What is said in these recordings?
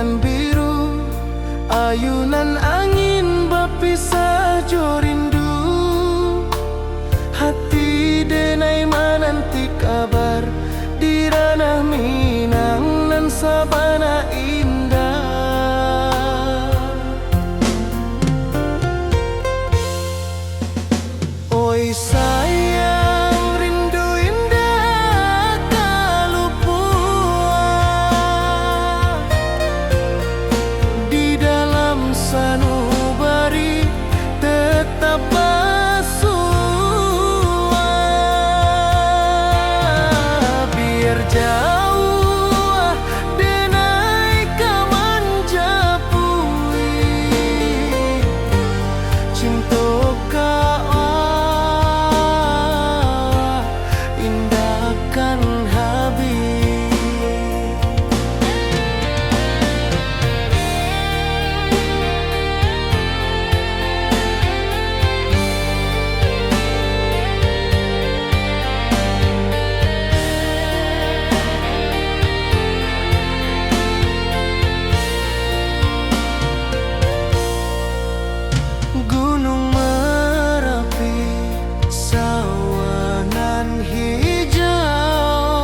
bulan biru, ayunan angin berpisah jo rindu. Hati denai menanti kabar di ranah Minang nan sabana indah. Oi sayang, rindu indah kalupua di dalam sanubari tetap bersua. Biar jauh denai kaman japui cinta indahkan habis. Gunung Merapi, sawanan hijau,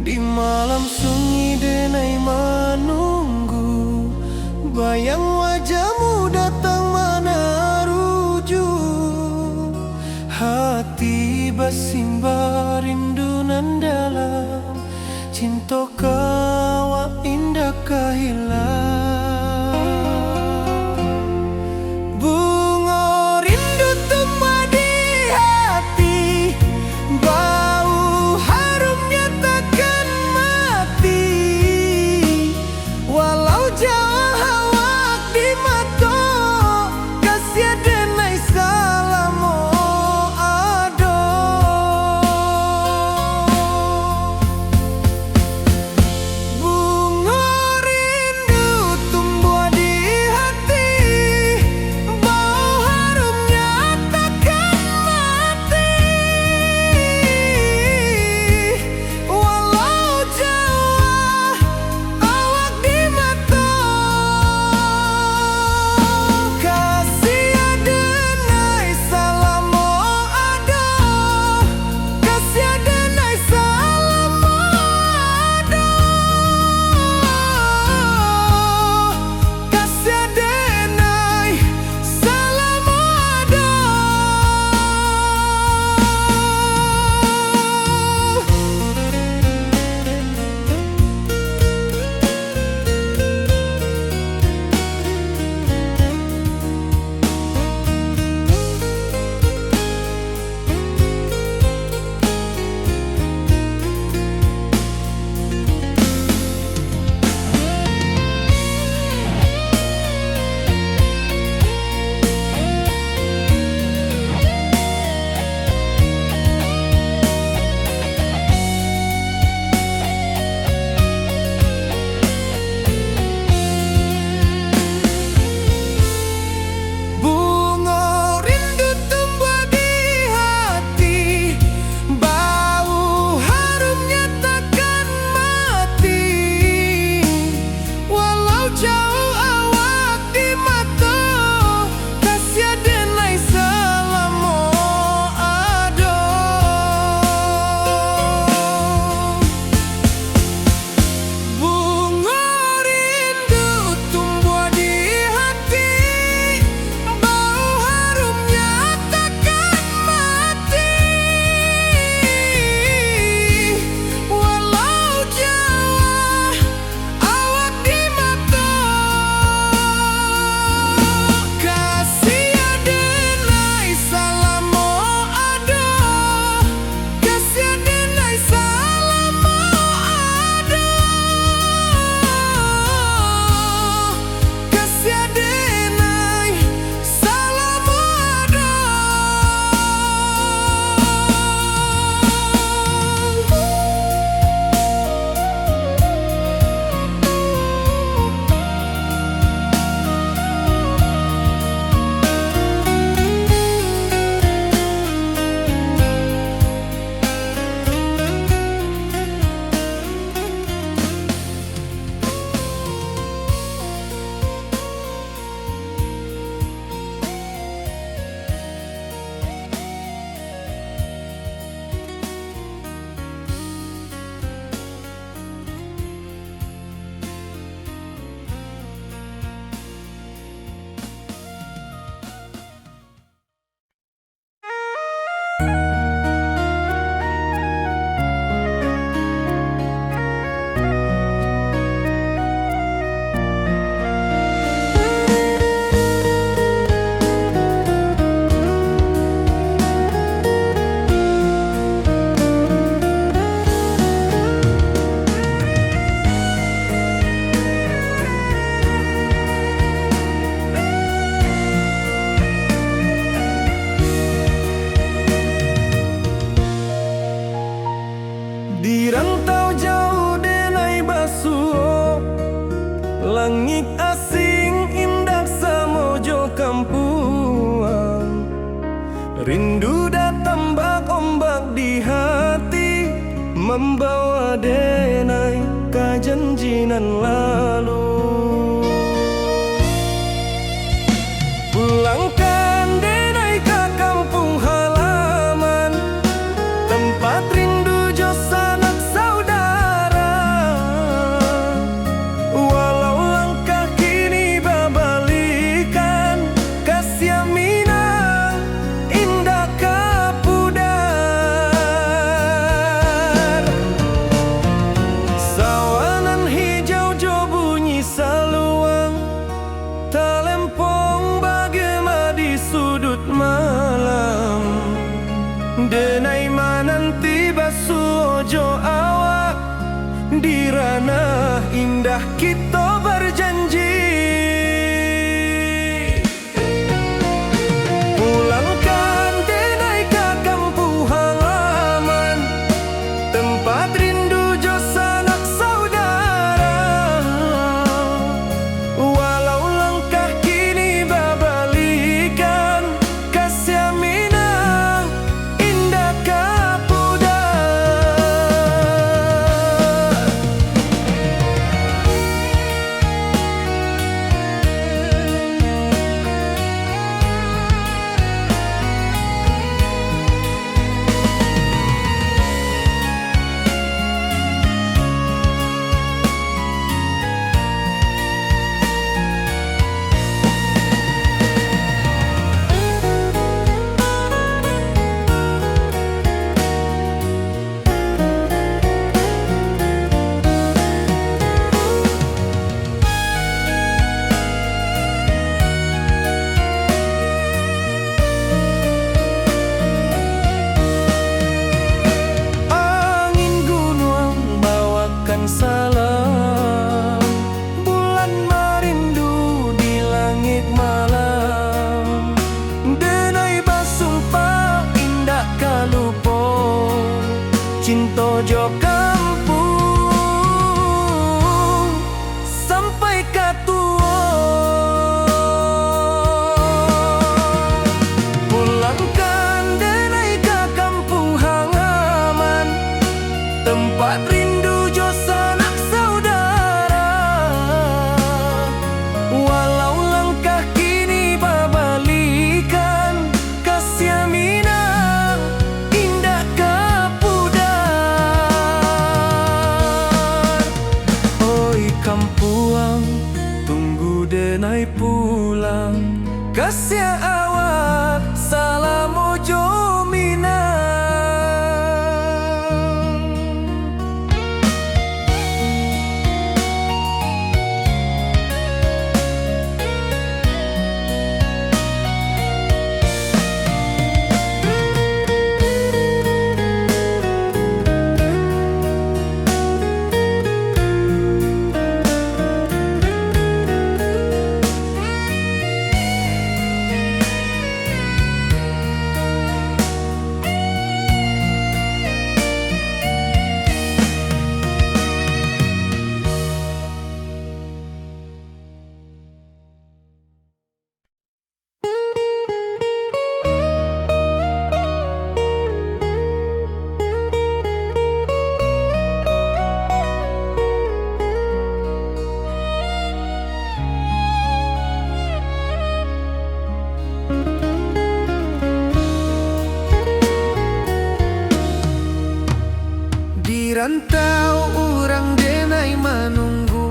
Di malam sunyi denai menunggu, bayang wajahmu datang mana ruju. Hati bersimbar rindu nan dalam, cinta kawa indah kehilang. Langit asing indah samojo kampuang, rindu datang bak ombak di hati, membawa denai kajanjinan lalu. Pulangkan denai ke kampung halaman, tempat rindu jo sanak saudara. sudah kita berjanji. Pulangkan denai ke kampung halaman, tempat rindu jo sanak saudara. Walau langkah kini babalikan, kasih minang indah kapuda. Salam bulan merindu di langit malam, denai basumpah indah kalupo cinta jo kampung sampai katua. Pulangkan denai ke kampung halaman, tempat rindu sanak saudara. Walau langkah kini babalikan, kasih minang indah kapudan. Oi kampuang, tunggu denai pulang, kasih awak salam ojo minang. Rantau orang denai menunggu,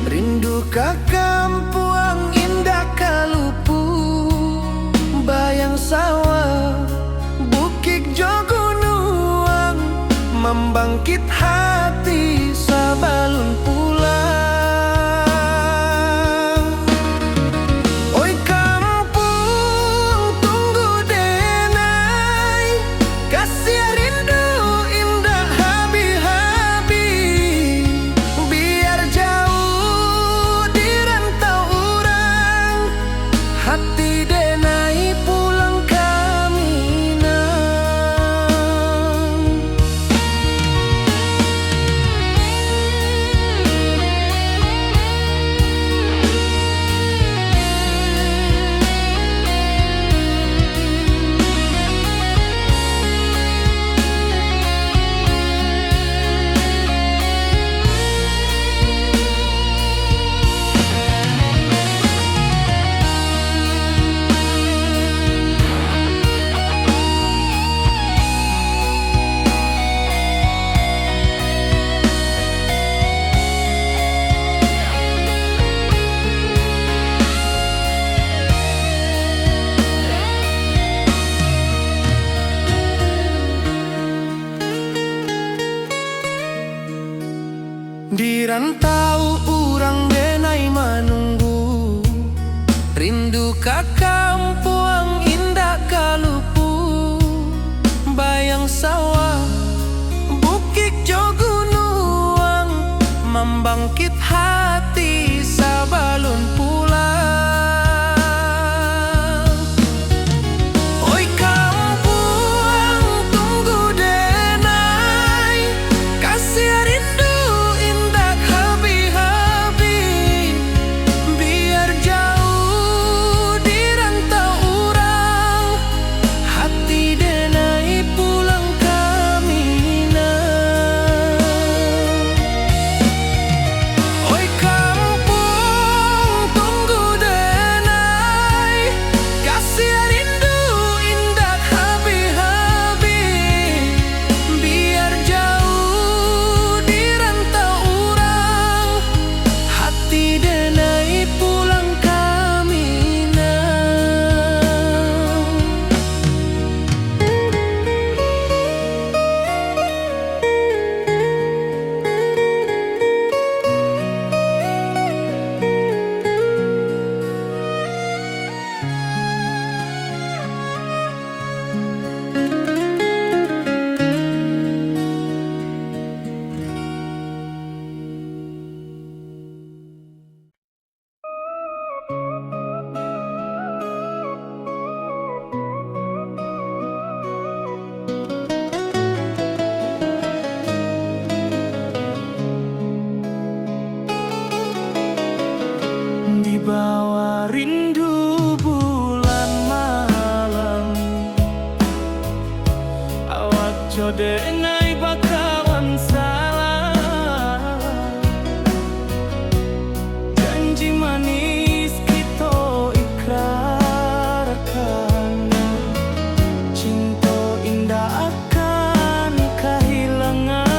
rindu ke kampung indah kalupu. Bayang sawah, bukit jo gunung, membangkit hati sabalun pulang. Oi kampung tunggu denai, kasih rindu Di rantau urang denai menunggu, rindu ka kampung indah kalupu. Bayang sawah, bukit jo gunung, membangkit hati sabalun pulang. Oi kampung tunggu denai, kasih rindu indah habi-habi. Biar jauh di rantau urang, hati denai pulang kami nah. Oi kampung tunggu denai, kasih rindu indah habi-habi. Biar jauh di rantau urang, hati denai pulang kami nah. Di bawah rindu bulan malam, awak jodenai bakawan salah. Janji manis kita ikrarkan, cinta indah akan kehilangan.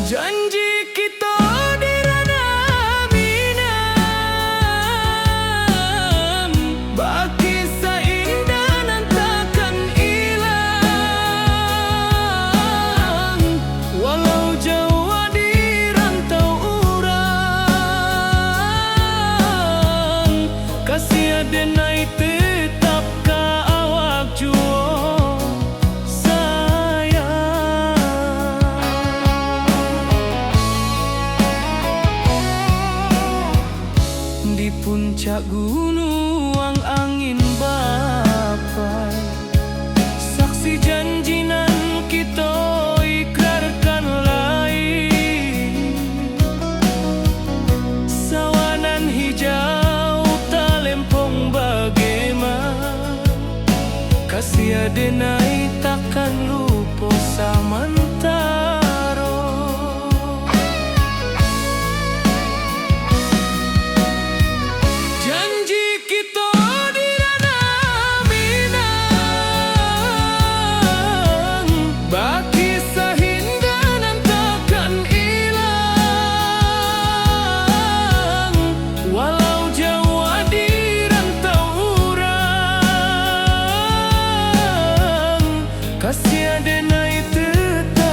Janji kita di ranah minam, baki seindah nan takkan hilang. Walau jauh di rantau urang, kasih denai tetap ka awak juo di puncak gunung angin bapai. Saksi janji nan kita ikrarkan lain, sawanan hijau talempong bagaimana. Kasih denai takkan lupa samantara. Janji kita di ranah minang, baki sahinda nan takkan hilang. Walau jauh di rantau urang, kasih denai tetap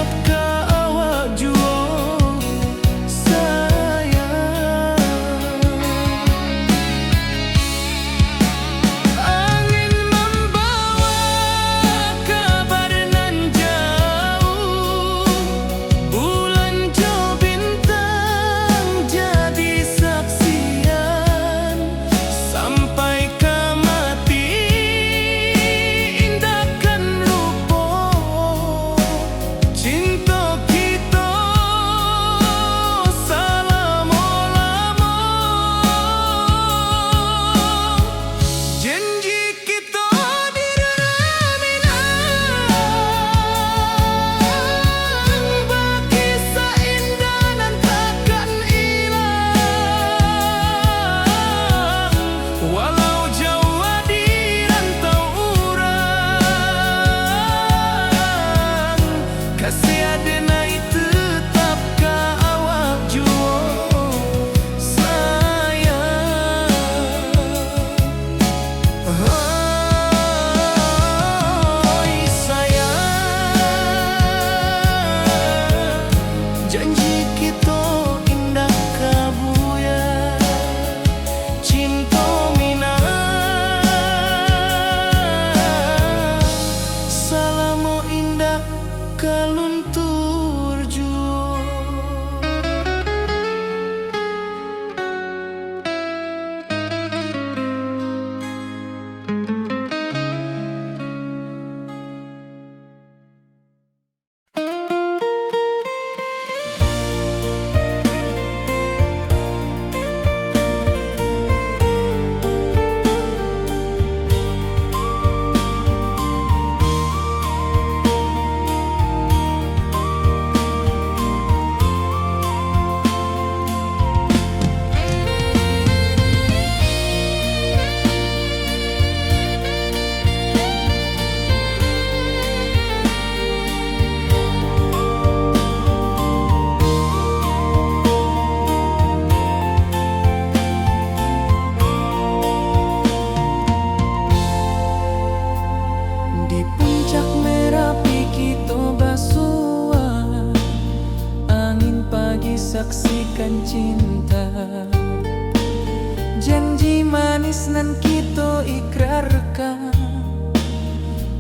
manis nan kita ikrarkan,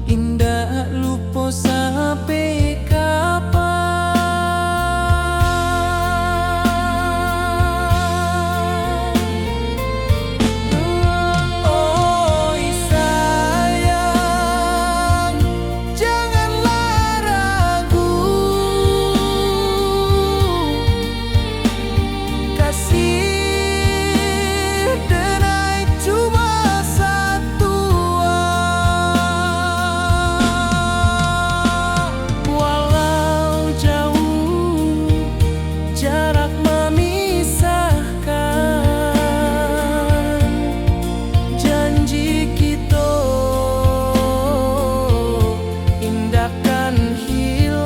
indah lupa sampai kapan. Oi sayang, janganlah ragu, kasih denai cuma satu. Walau jauh jarak memisahkan, janji kita indahkan hilang.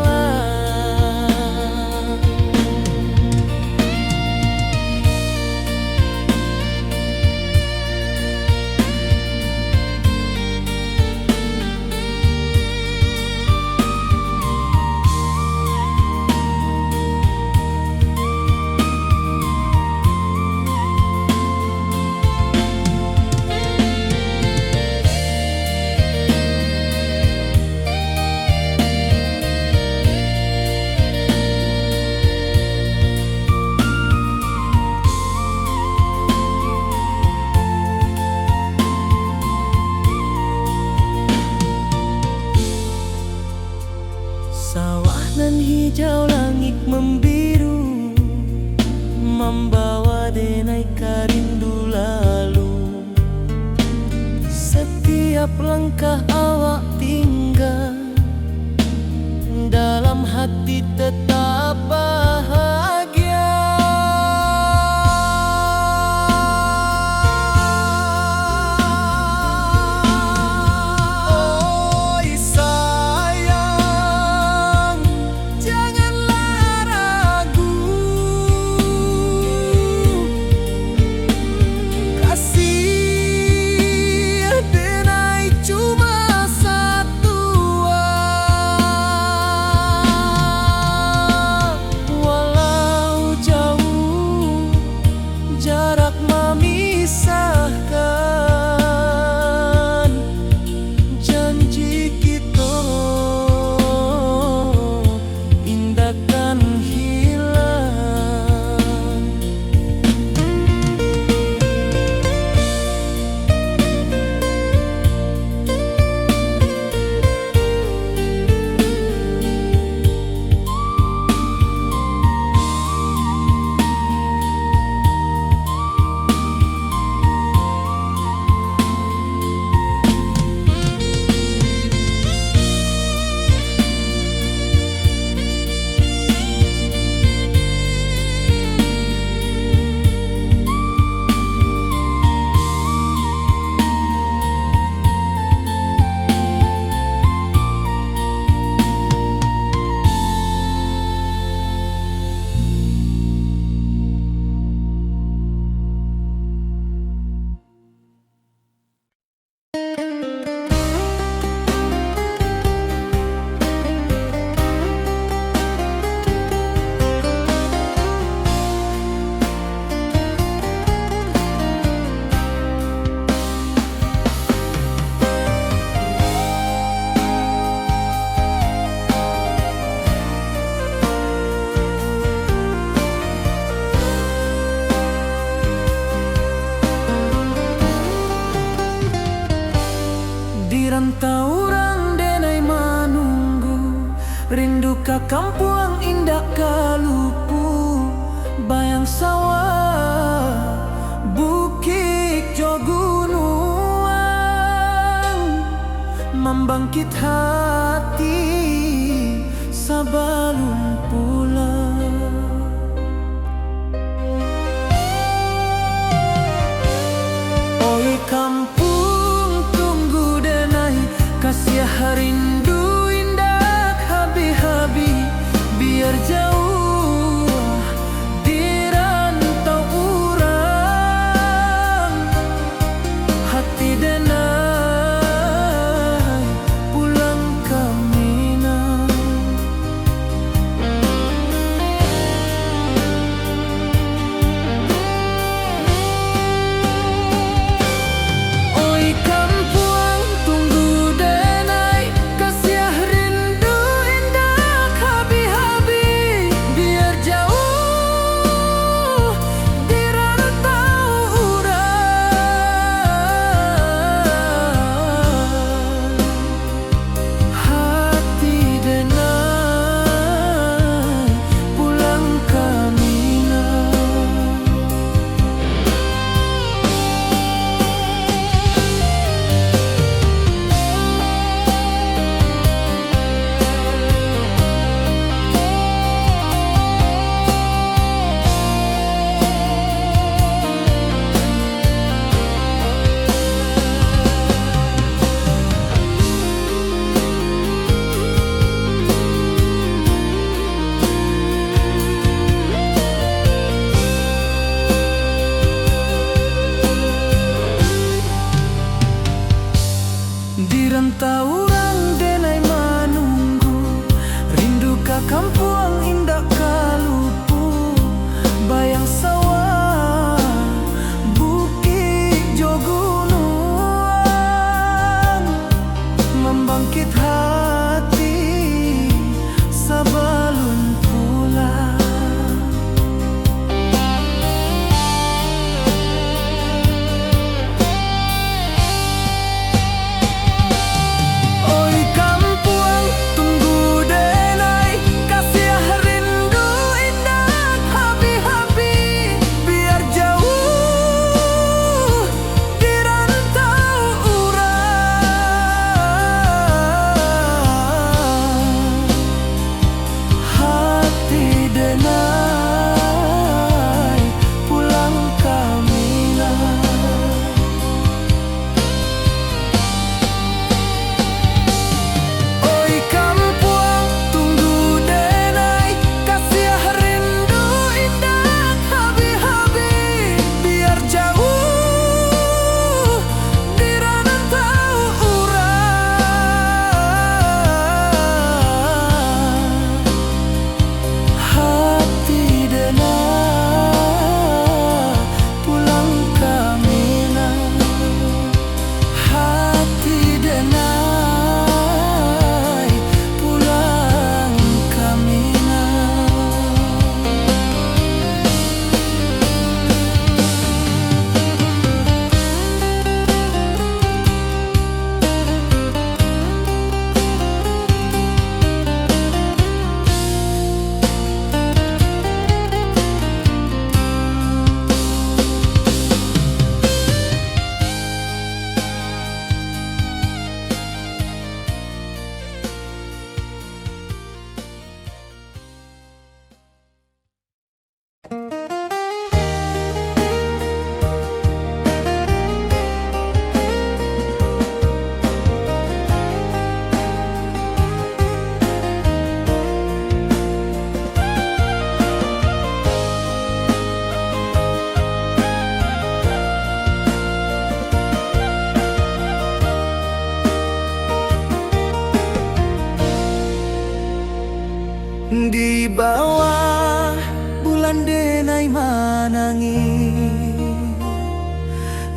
Sawah nan hijau, langit membiru, membawa denai karindu lalu. Setiap langkah awak tinggal, dalam hati tetap bahagia. Oi sayang, janganlah ragu, kasih denai cuma satu. Walau jauh jarak memisahkan, janji kita indahkan hilang. Di rantau orang denai menunggu, rindu ka kampung indah kalupu, bayang sawah bukit jo gunung, membangkit hati sebelum pulang. Oi kampung tunggu denai, kasih rindu indah habi-habi, biar jauh di rantau urang, hati denai pulang ke Minang.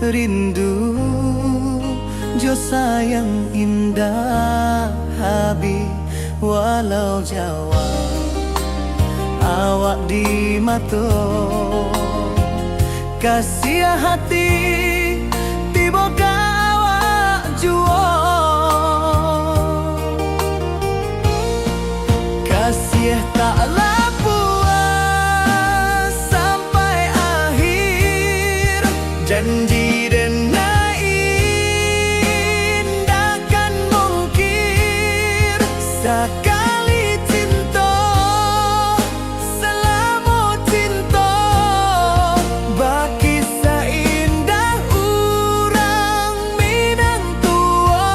rindu jo sayang indah habi walau Jawa awak di mato kasih hati tiba ka awak juo kasih taklah puas sampai akhir janji dan indahkan mungkir sekali cinta selama cinta baki seindah urang Minang tua.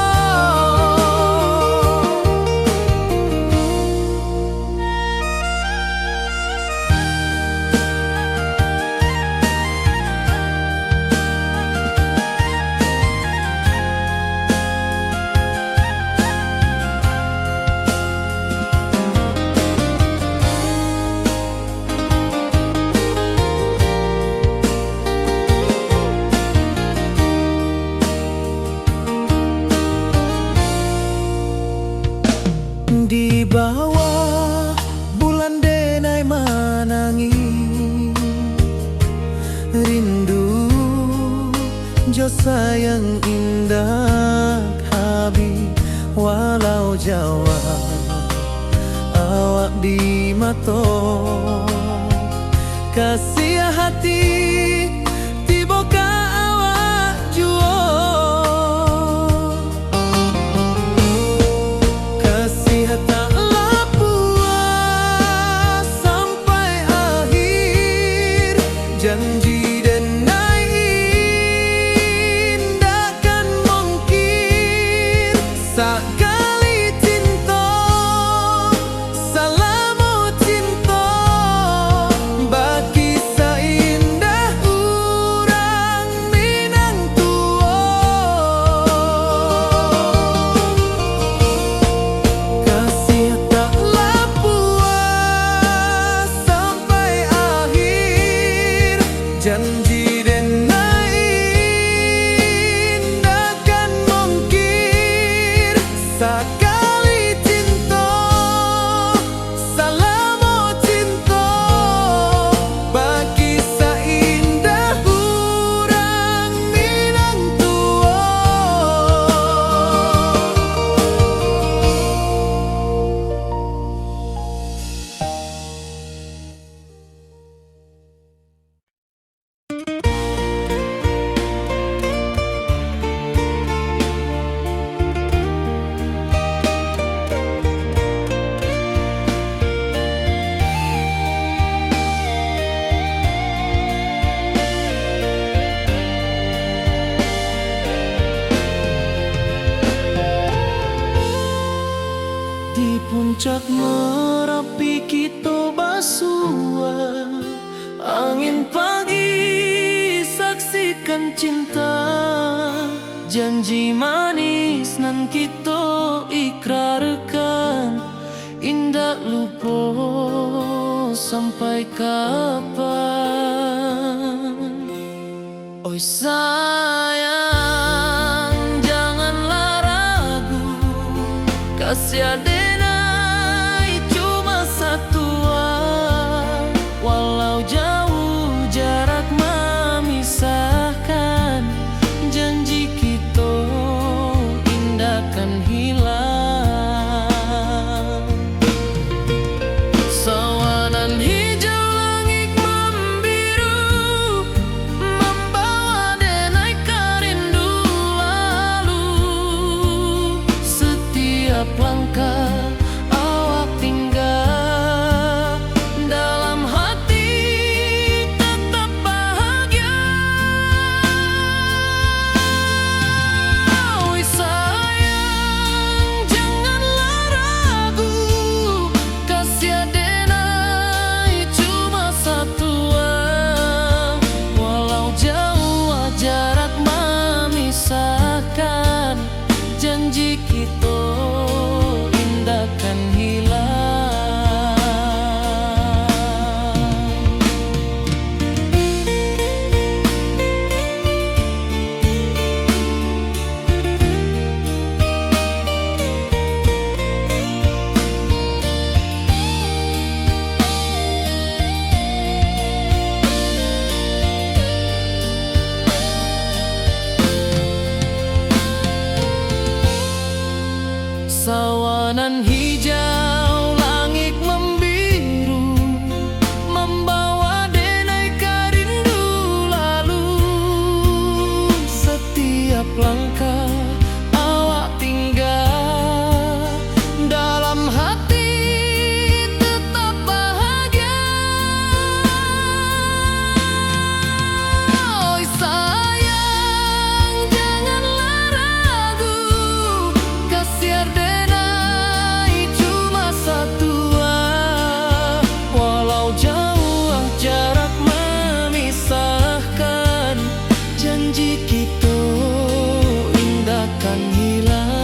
Di bawah bulan denai manangi rindu jo sayang indah habi walau Jawa awak di mato kasih hati tiba ka awak juo taklah puas sampai akhir janji dan indahkan mungkir sekali cinta selama cinta baki seindah urang Minang tua kasih taklah puas sampai akhir janji dan indahkan mungkir sekali cinta selama cinta baki seindah urang Minang tua. Di puncak Merapi kita basua angin pagi saksikan cinta janji manis nan kita ikrarkan indah lupa sampai kapan. Oi sayang janganlah ragu kasih adenai cuma satuan walau jauh jarak memisahkan janji kita indahkan hilang sawanan hijau langit membiru membawa denai kerindu lalu setiap langkah Taman hijau, langit membiru, membawa denai rindu lalu. Setiap langkah awak tinggal, dalam hati tetap bahagia. Oi sayang, janganlah ragu, kasiar denai cuma satu. Walau jauh jarak memisahkan, janji kita indahkan hilang.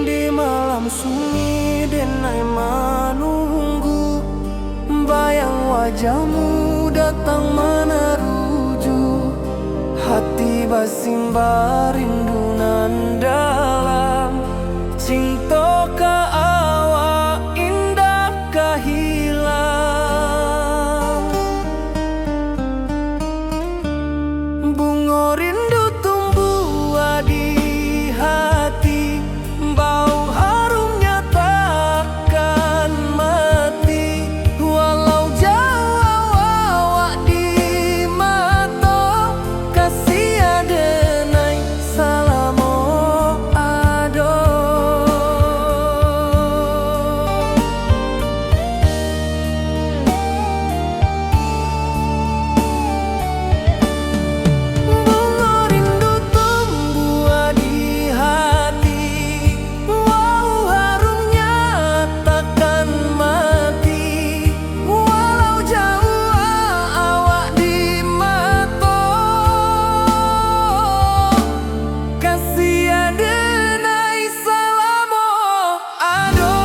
Di malam sunyi denai menunggu, bayang wajahmu datang meneruju. Hati basimba rindu nan dalam, cinta ka awak indah ka hilang. Bunga rindu tumbuh di hati, bau harumnya takkan mati. Walau jauh awak di mata, kasih adenai salamo ado. Bunga rindu tumbuh di hati, wow harumnya takkan mati. Walau jauh awak di mata, kasih adenai salamo ado.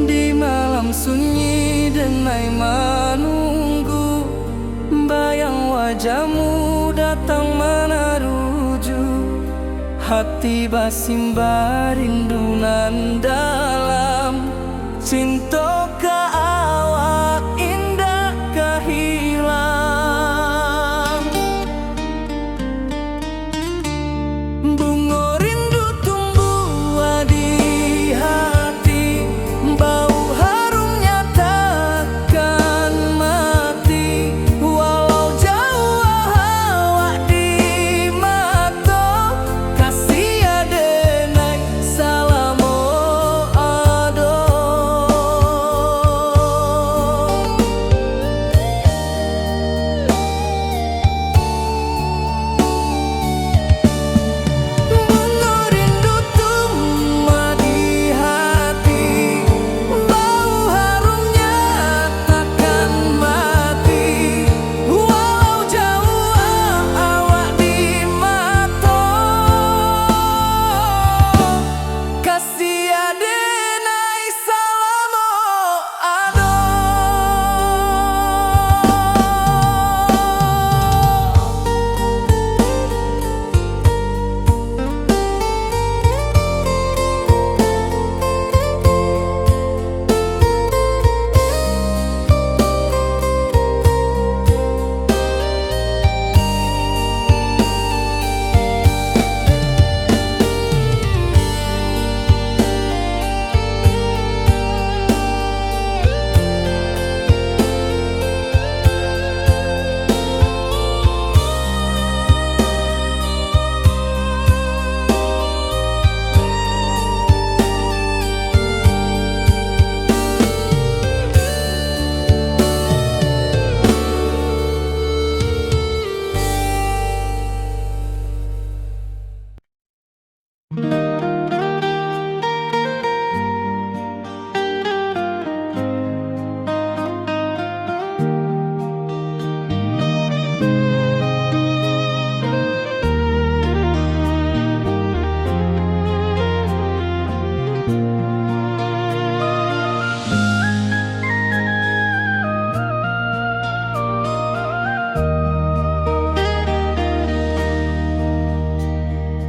Di malam sunyi denai menunggu, bayang wajahmu datang meneruju. Hati basimba rindu nan dalam, cinta ka awak indah ka hilang. Bunga rindu tumbuh di hati, bau harumnya takkan mati. Walau jauh awak di mata, kasih adenai salamo ado.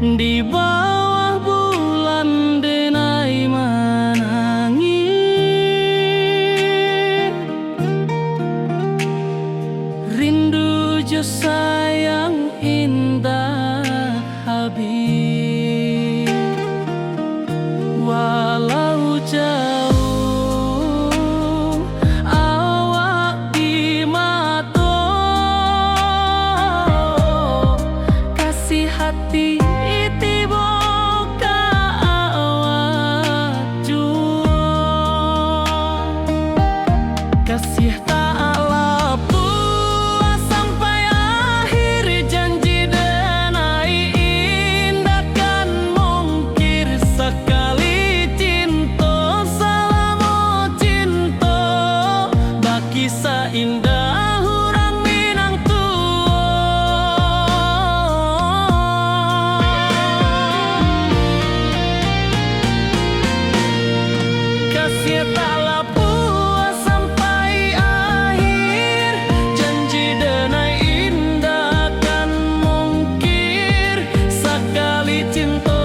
Di bawah bulan denai menangis, rindu jo sayang indah habis. Walau jauh awak di mata, kasih hati tiba ka awak jua. Kasih tak lapuk sampai akhir, janji denai indah kan mungkir. Sekali cinta selama cinta, baki seindah orang Minang kasih tak lapuk sampai akhir, janji denai indah kan mungkir. Sekali cinta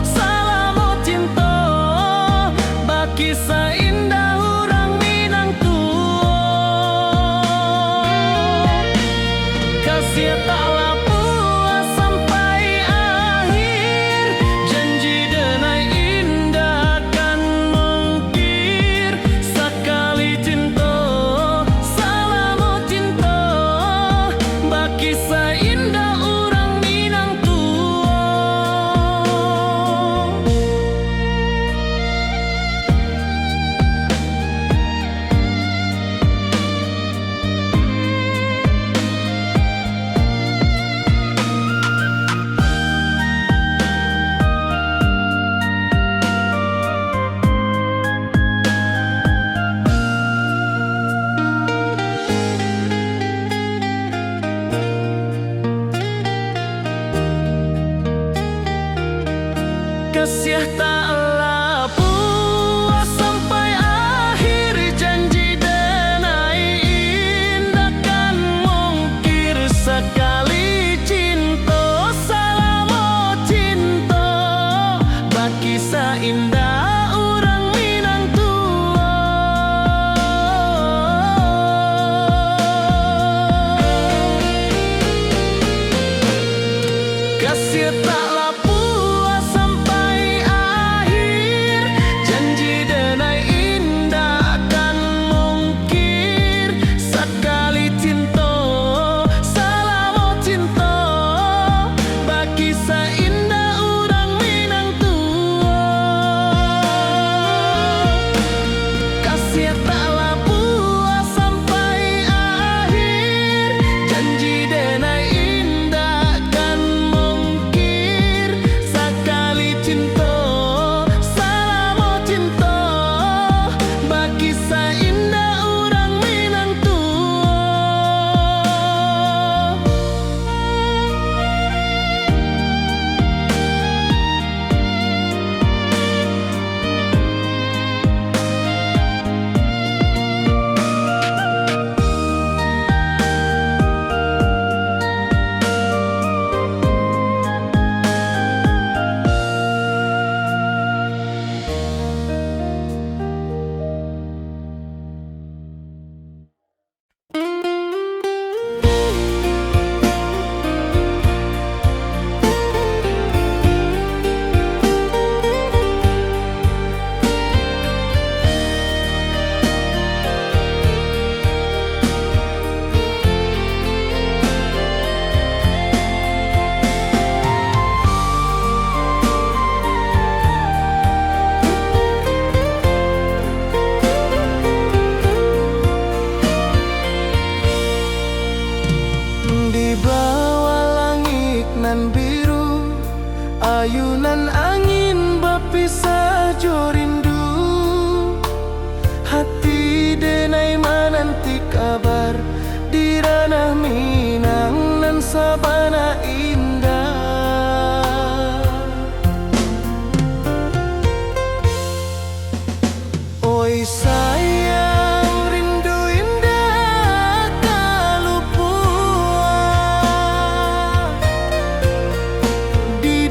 selama cinta, baki seindah orang Minang kasih tak lapuk sampai akhir, janji denai indah kan mungkir. Sekali cinta selama cinta, baki seindah orang Minang kasih tak lapuk sampai akhir, janji denai indah kan mungkir. Sekali cinta selama cinta, baki seindah orang Minang kasih tak lapuk sampai akhir, janji denai indah kan mungkir. Sekali cinta selama cinta, baki seindah orang Minang kasih tak lapuk sampai akhir, janji denai indah kan mungkir. Sekali cinta selama cinta, baki seindah orang Minang di bawah langit nan biru, ayunan angin berpisah jo rindu. Hati denai menanti kabar di ranah Minang nan sabana indah. Oi sayang, rindu indah kalupua di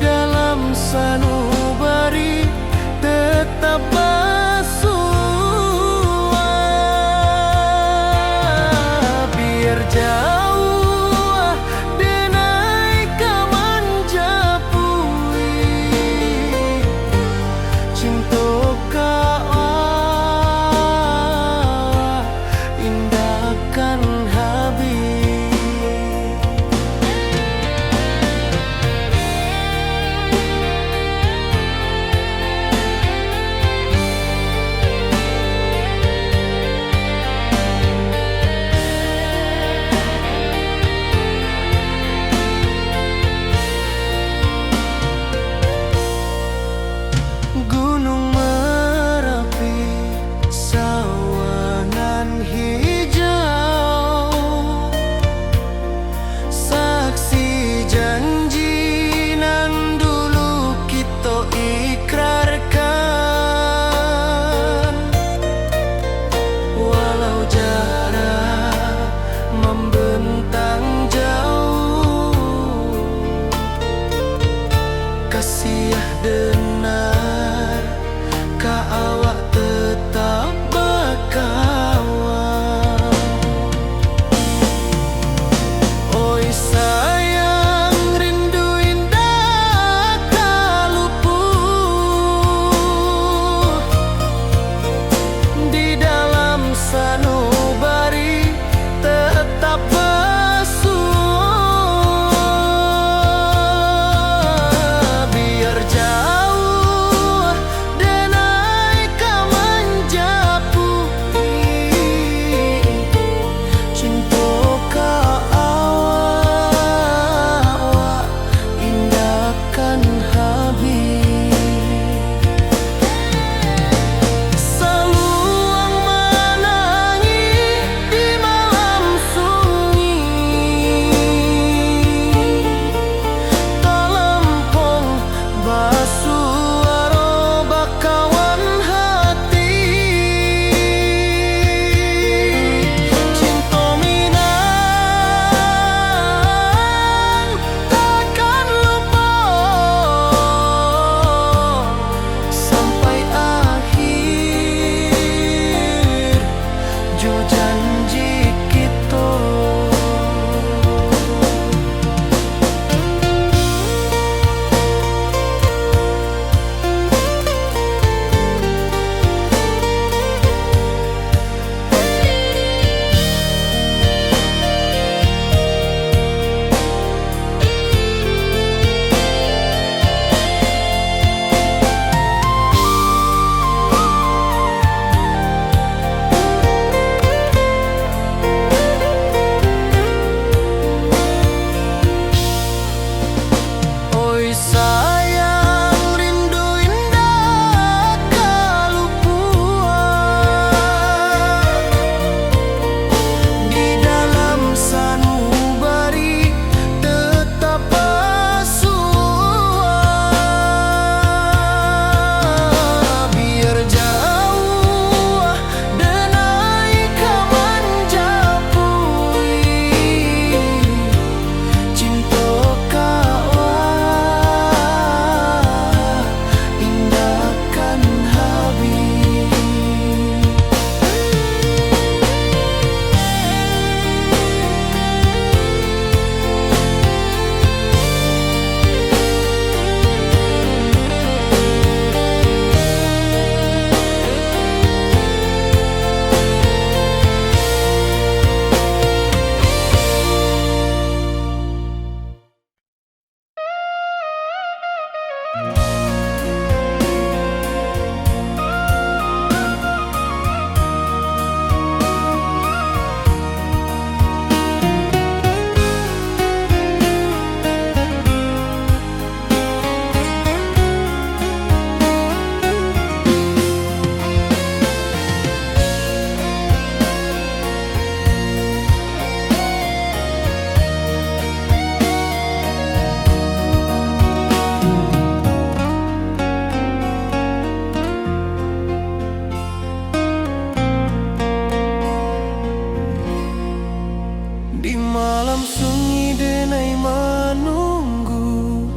Malam sunyi denai menunggu,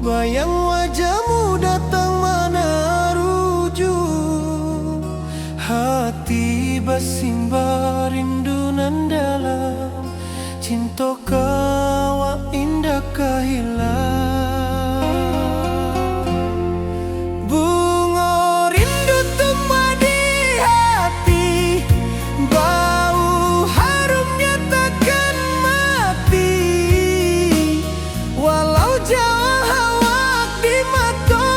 bayang wajahmu datang meneruju. Hati bersimba rindu nan dalam, cinta kawa indah kehilang. Bunga rindu tumbuh di hati, bau harumnya takkan mati. Walau jauh awak di mata,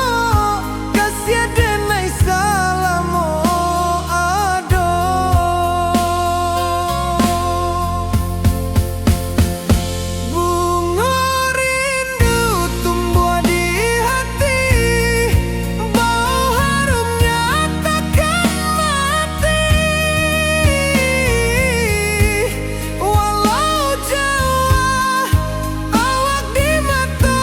kasih denai salamo ado. Bunga rindu tumbuh di hati, bau harumnya takkan mati. Walau jauh awak di mata,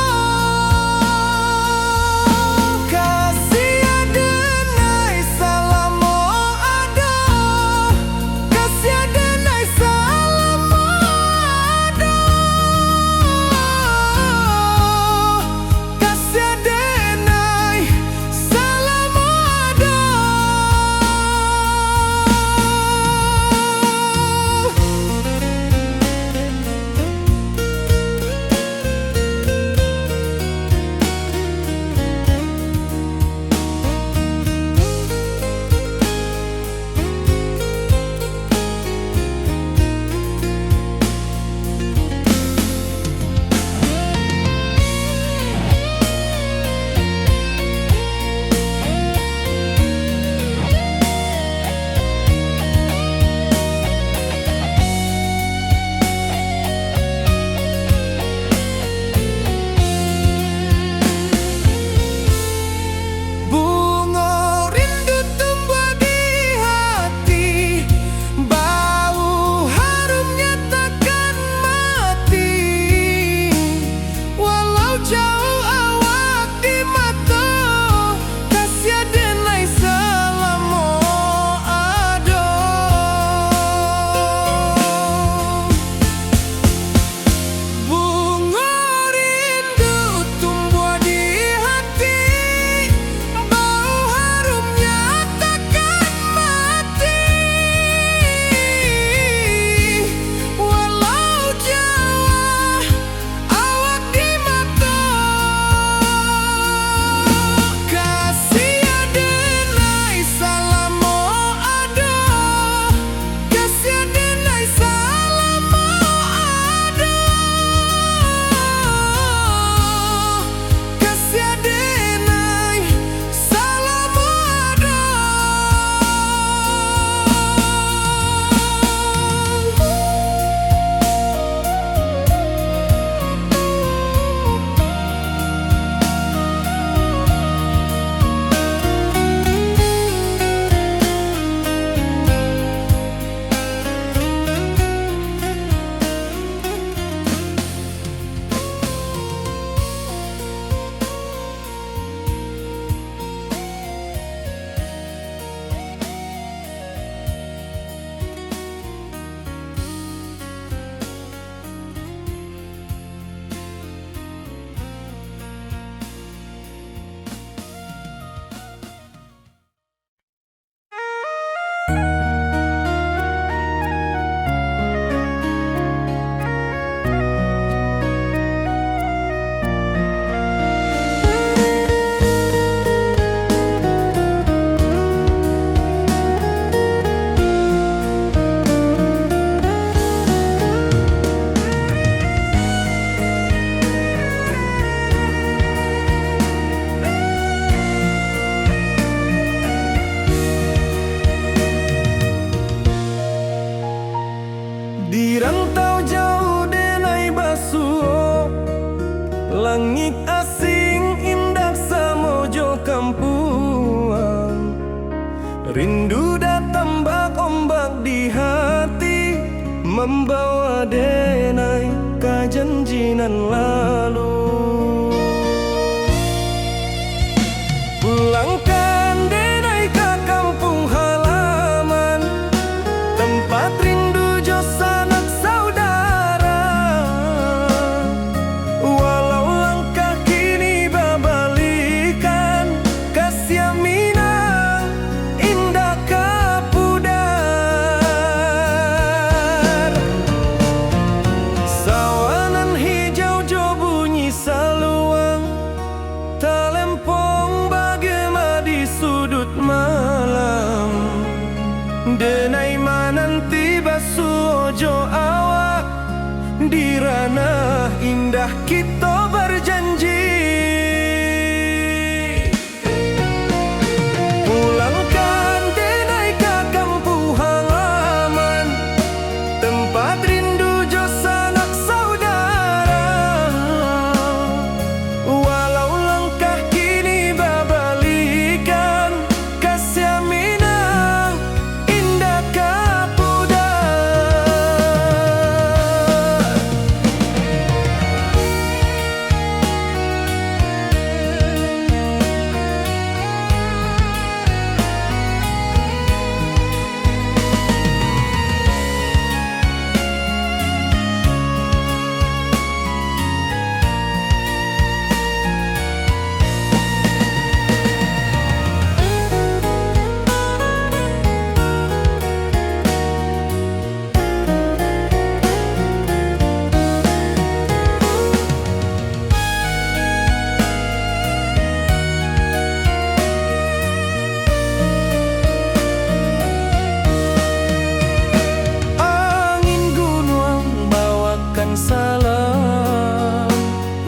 kasih denai salamo ado, kasih denai salamo ado, kasih denai salamo ado. Bunga rindu tumbuh di hati, bau harumnya takkan mati. Walau jauh awak di mata, kasih denai salamo ado. Bunga rindu tumbuh di hati, bau harumnya takkan mati. Walau jauh awak di mata, kasih denai salamo ado, kasih denai salamo ado, kasih denai salamo ado. Di rantau jauh denai basuh, langit asing indah samojo kampuang. Rindu datang bak ombak di hati, membawa denai kejanjian lalu. Pulangkan denai ke kampung halaman, tempat rindu jo sanak saudara. indah kita berjanji. Pulangkan denai ke kampung halaman, tempat rindu jo sanak saudara. Walau langkah kini babalikan, kasih minang indah kapuda. Salam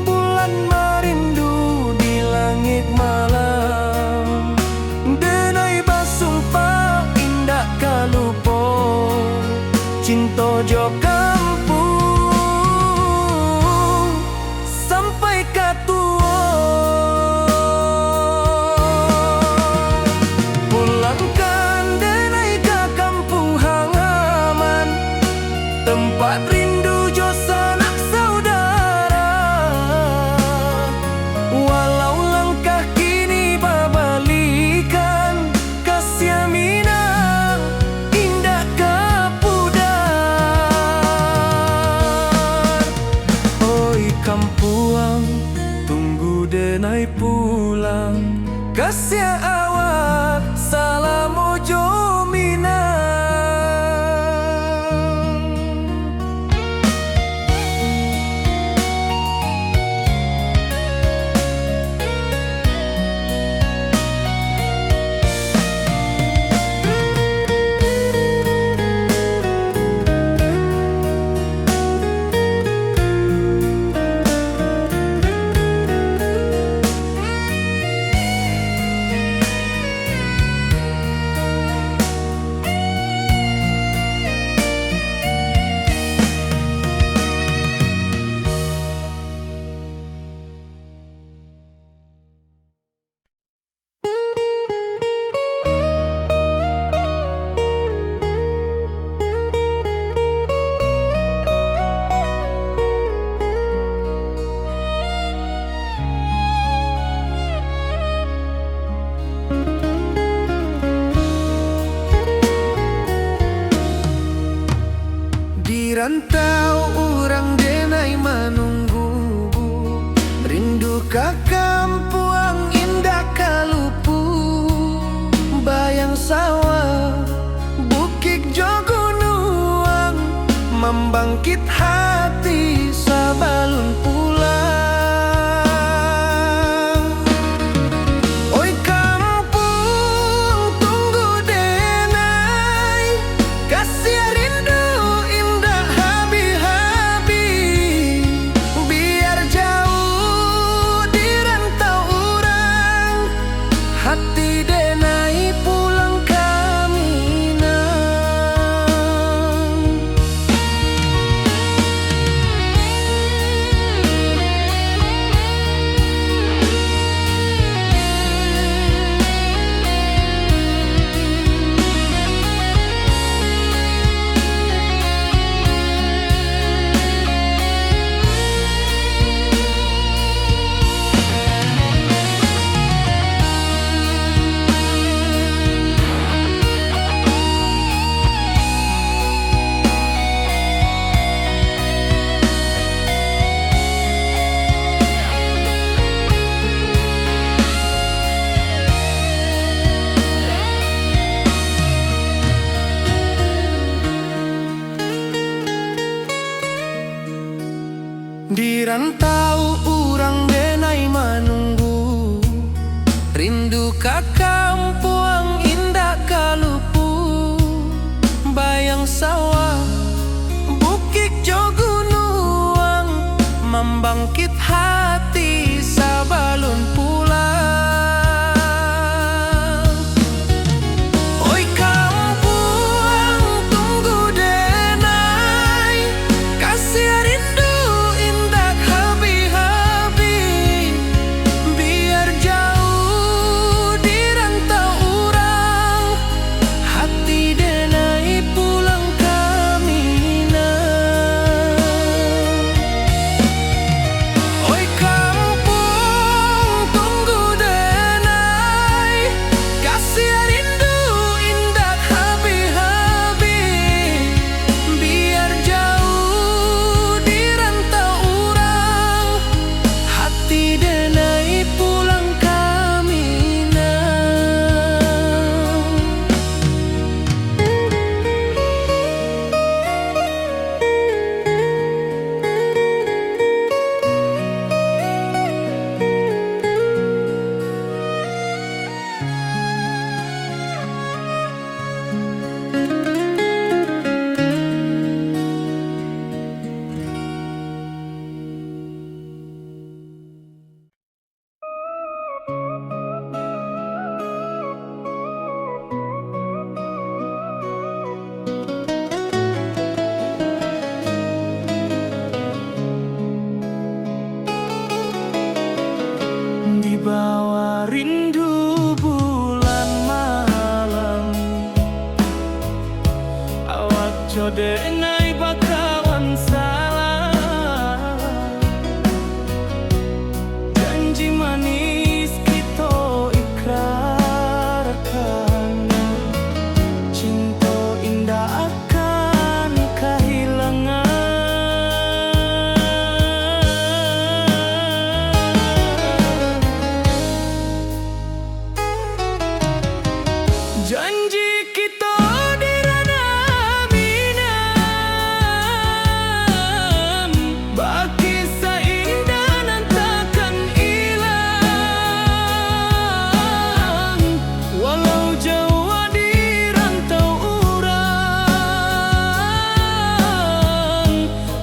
bulan merindu di langit malam, denai basumpah indah kalupo, cinta jo kampung sampai katua. Pulangkan denai ke kampung halaman, tempat rindu jo sanak saudara. Walau langkah kini babalikan, kasih minang indah kapudar. Oi kampuang, tunggu denai pulang, kasih awak salam ojo minang. Rantau orang denai menunggu, rindu ke kampung indah kalupu. Bayang sawah, bukit jo gunung, membangkit hati sabalun pulang. Oi kampung, tunggu denai, kasih rindu hati denai pulang kami nang. Di rantau urang denai menunggu, rindu ka kampung indah kalupu. Bayang sawah, bukit jo gunung, membangkit hati sabalun pulang. Oi kampung tunggu denai, kasih rindu indah habi-habi. Biar jauh di rantau urang, hati denai pulang kami nah. Oi kampung tunggu denai, kasih rindu indah habi-habi. Biar jauh di rantau urang, hati denai pulang kami nah. Di bawah rindu bulan malam, awak codenai bakawan salah. Janji manis kita ikrarkan, cinta indah akan kehilangan. Janji kita di ranah minam, baki seindah nan takkan hilang. Walau jauh di rantau urang,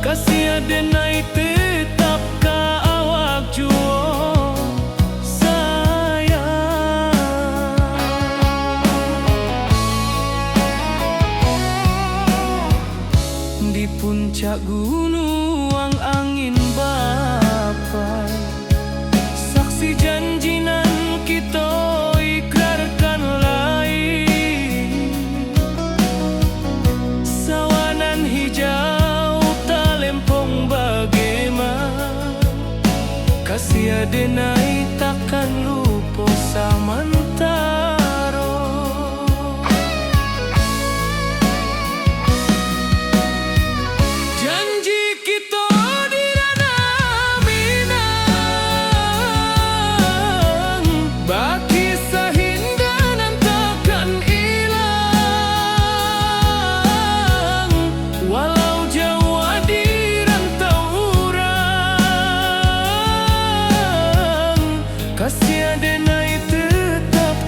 kasih denai tetap ka awak jua di puncak gunung angin bapai. Saksi janji nan kita ikrarkan lain, sawanan hijau talempong bagaimana. Kasih denai takkan lupa samantara. Janji kita di ranah minang, baki sahinda nan takkan hilang. Walau jauh di rantau urang, kasih denai tetap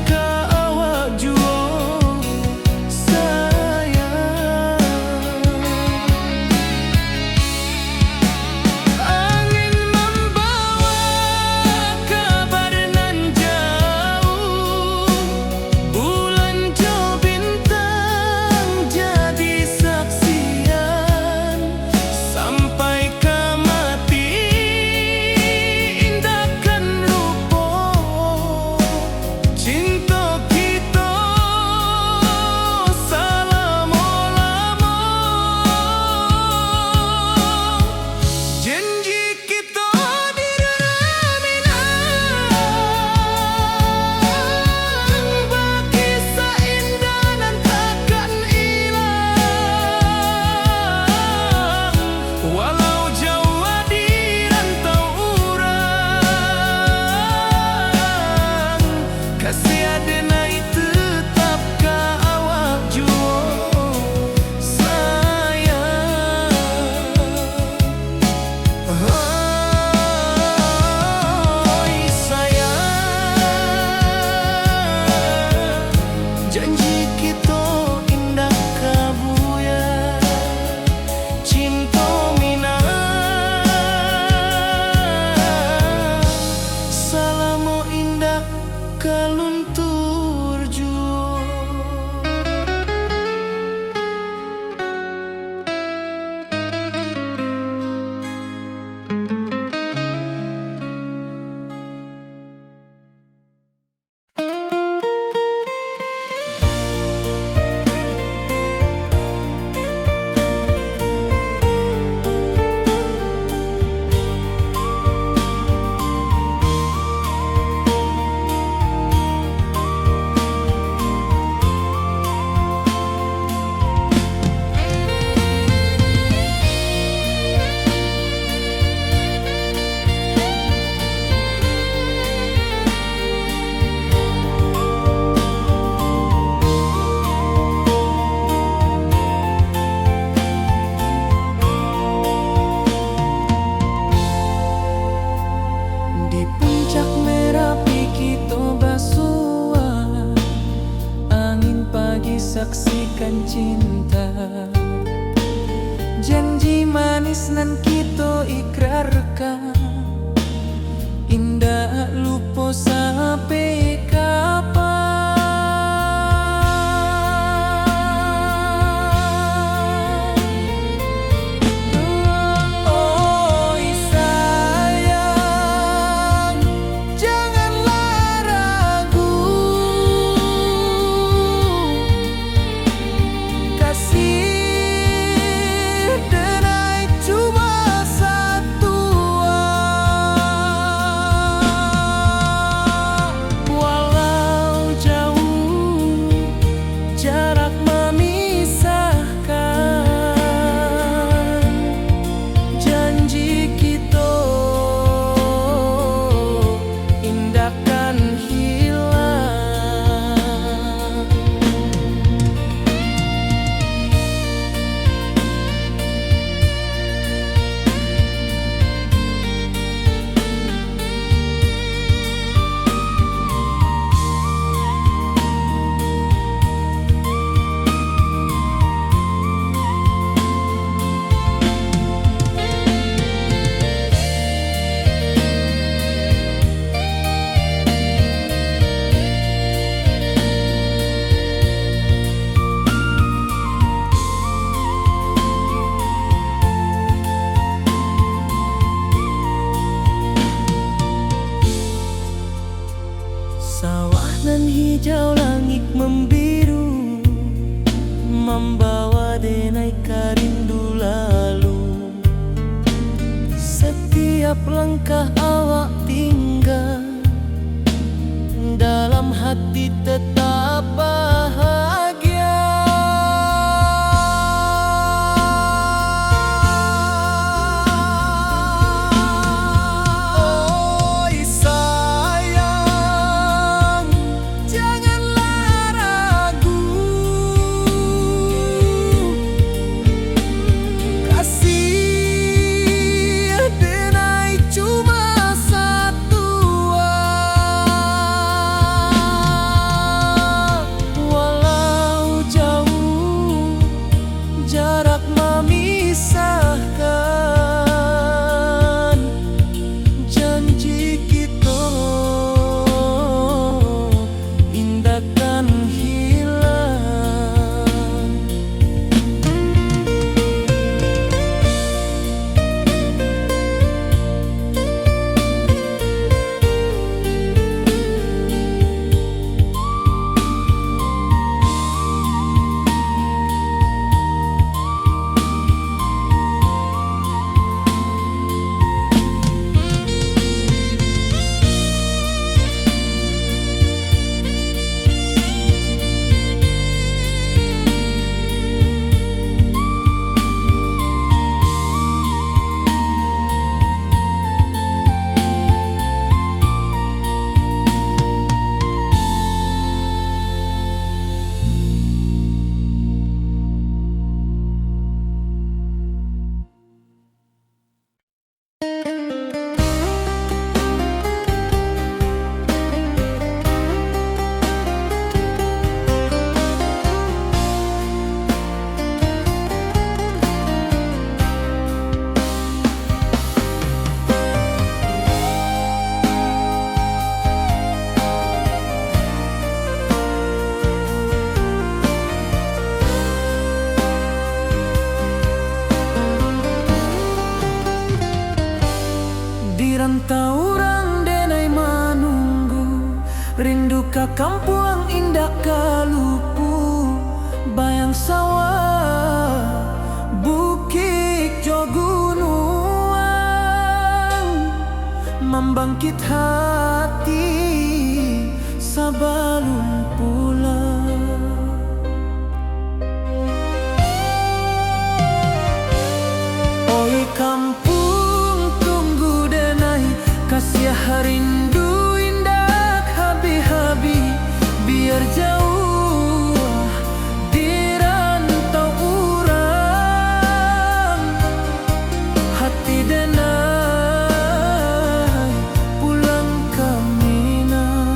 menyatukan cinta. Janji manis nan kita ikrarkan, indah lupa sampai kapan. Sawah nan hijau, langit membiru, membawa denai rindu lalu. Setiap langkah awak tinggal, dalam hati tetap bahagia. Rantau orang denai menunggu, rindu ka kampung indah kalupu, bayang sawah, bukit jo gunung, membangkit hati sebelum pulang. Oi kampung kasih rindu indah habi-habi, biar jauh di rantau urang, hati denai pulang ke Minang.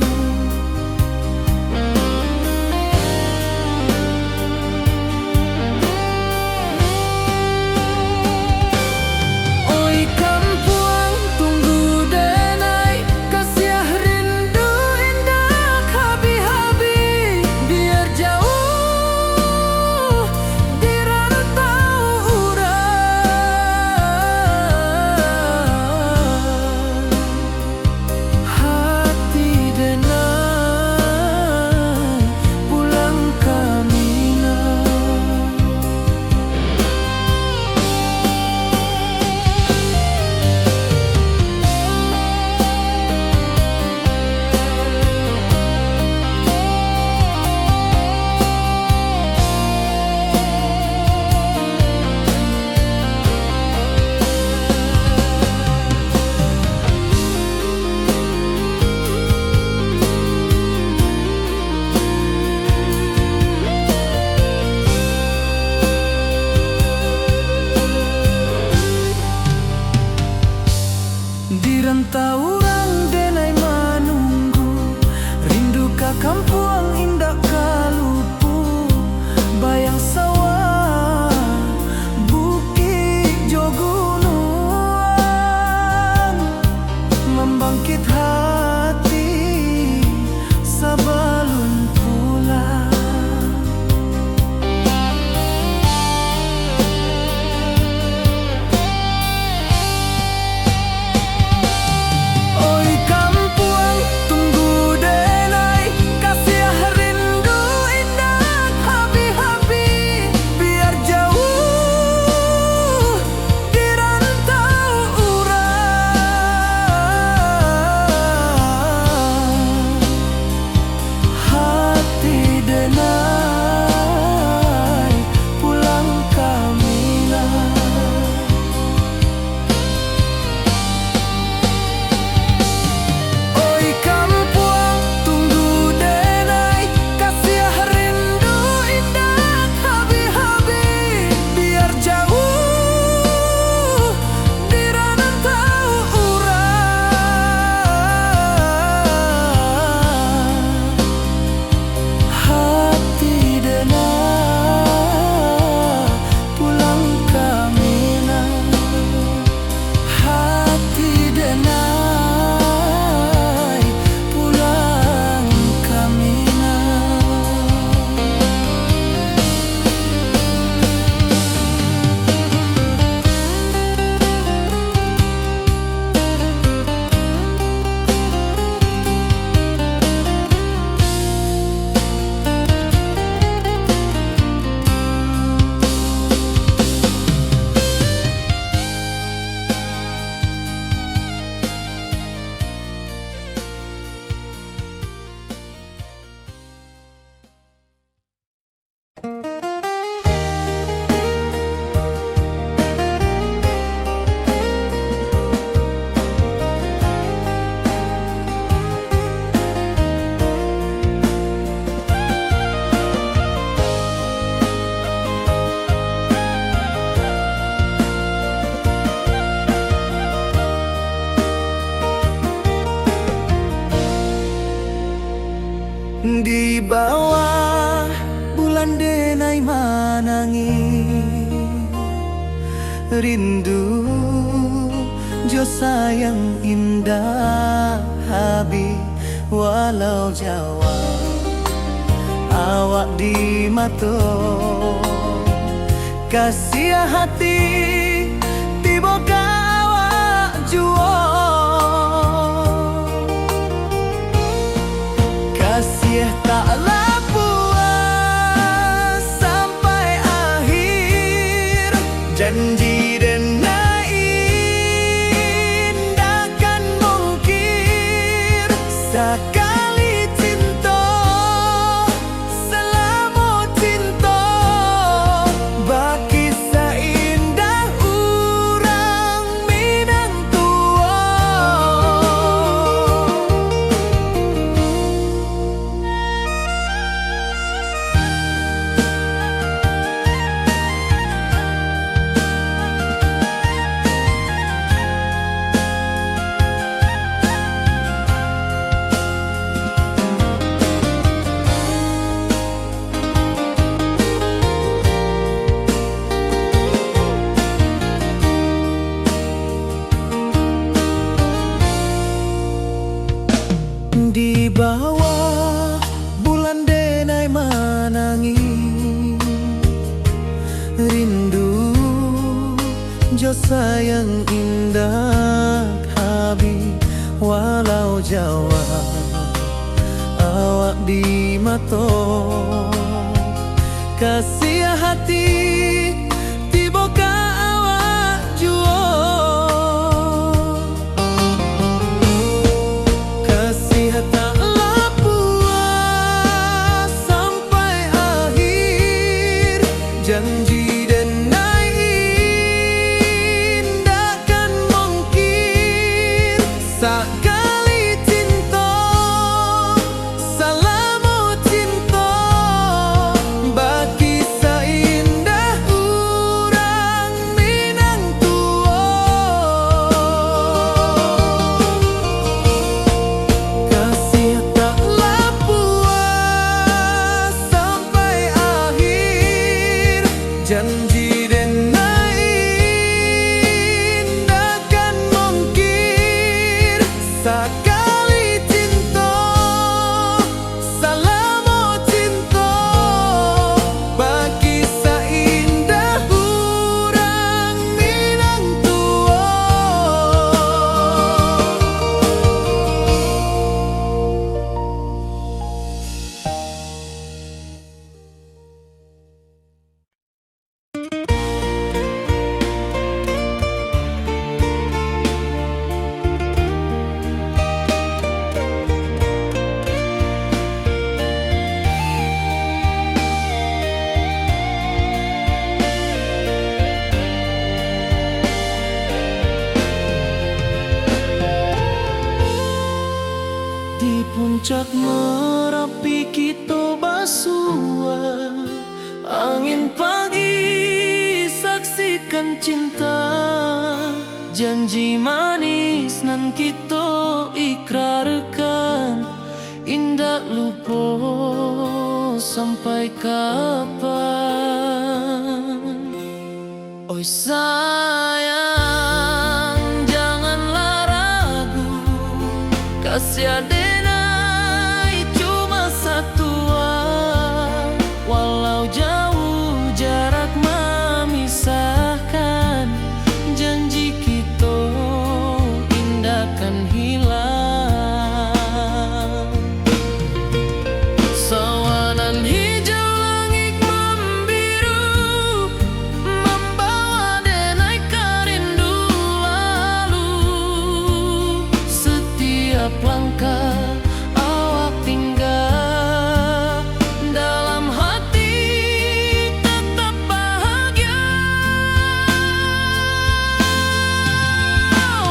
Di rantau orang denai menunggu, rindu ka kampung indah kalupu, bayang sawah bukit jo gunung, membangkit hati sebelum pulang. Oi kampung tunggu denai, kasih rindu indah habi-habi, biar jauh di rantau urang. Hati denai pulang kamilah. Oi kampung tunggu denai, kasih rindu indah habi-habi, biar jauh di rantau urang. Hati denai pulang kamilah. Hati denai pulang kamilah. Di bawah bulan denai manangi, rindu jo sayang indah habi, walau Jawa awak di mato, kasih hati tiba ka awak juo. Kasih taklah puas sampai akhir, janji denai indah kan mungkir, sekali cinta selama cinta, baki seindah urang Minang tua. Di bawah bulan denai manangi, rindu jo sayang indah habi, walau Jawa awak di mato, kasih hati tiba ka awak juo. Kasih taklah puas sampai akhir, janji denai indah kan mungkir, sekali cinta selama cinta, baki seindah urang. Sakali cinta, salamo cinta, bagi seindah urang Minang tua. Di puncak Merapi kita basua, angin pagi saksikan cinta, janji manis nan kita ikrarkan, indah lupa sampai kapan. Oi sayang, janganlah ragu, kasih adenai cuma satua. Walau jauh jarak memisahkan, janji kita indahkan hilang. Sawanan hijau langit membiru, membawa denai kerindu lalu. Setiap langkah awak tinggal, dalam hati tetap bahagia.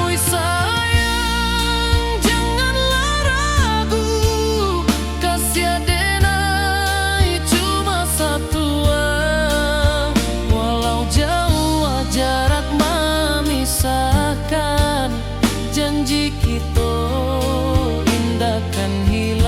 Oi sayang, janganlah ragu, kasih adenai cuma satua. Walau jauh jarak memisahkan, janji kita indahkan hilang.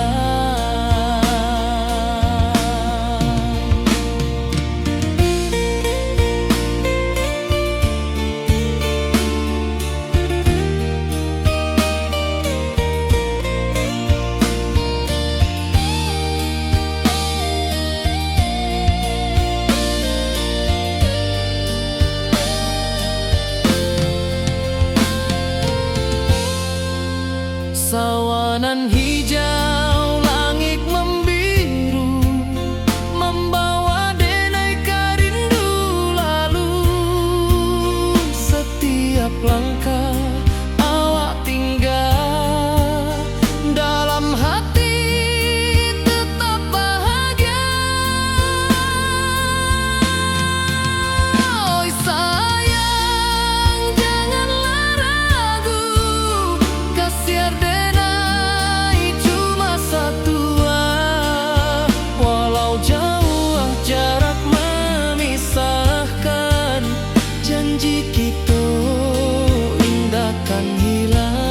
Sawanan hijau langit membiru, membawa denai kerindu lalu. Setiap langkah awak tinggal, dalam hati tetap bahagia. Oi sayang, janganlah ragu, kasih adenai cuma satua. Walau jauh jarak memisahkan, janji kita indahkan hilang.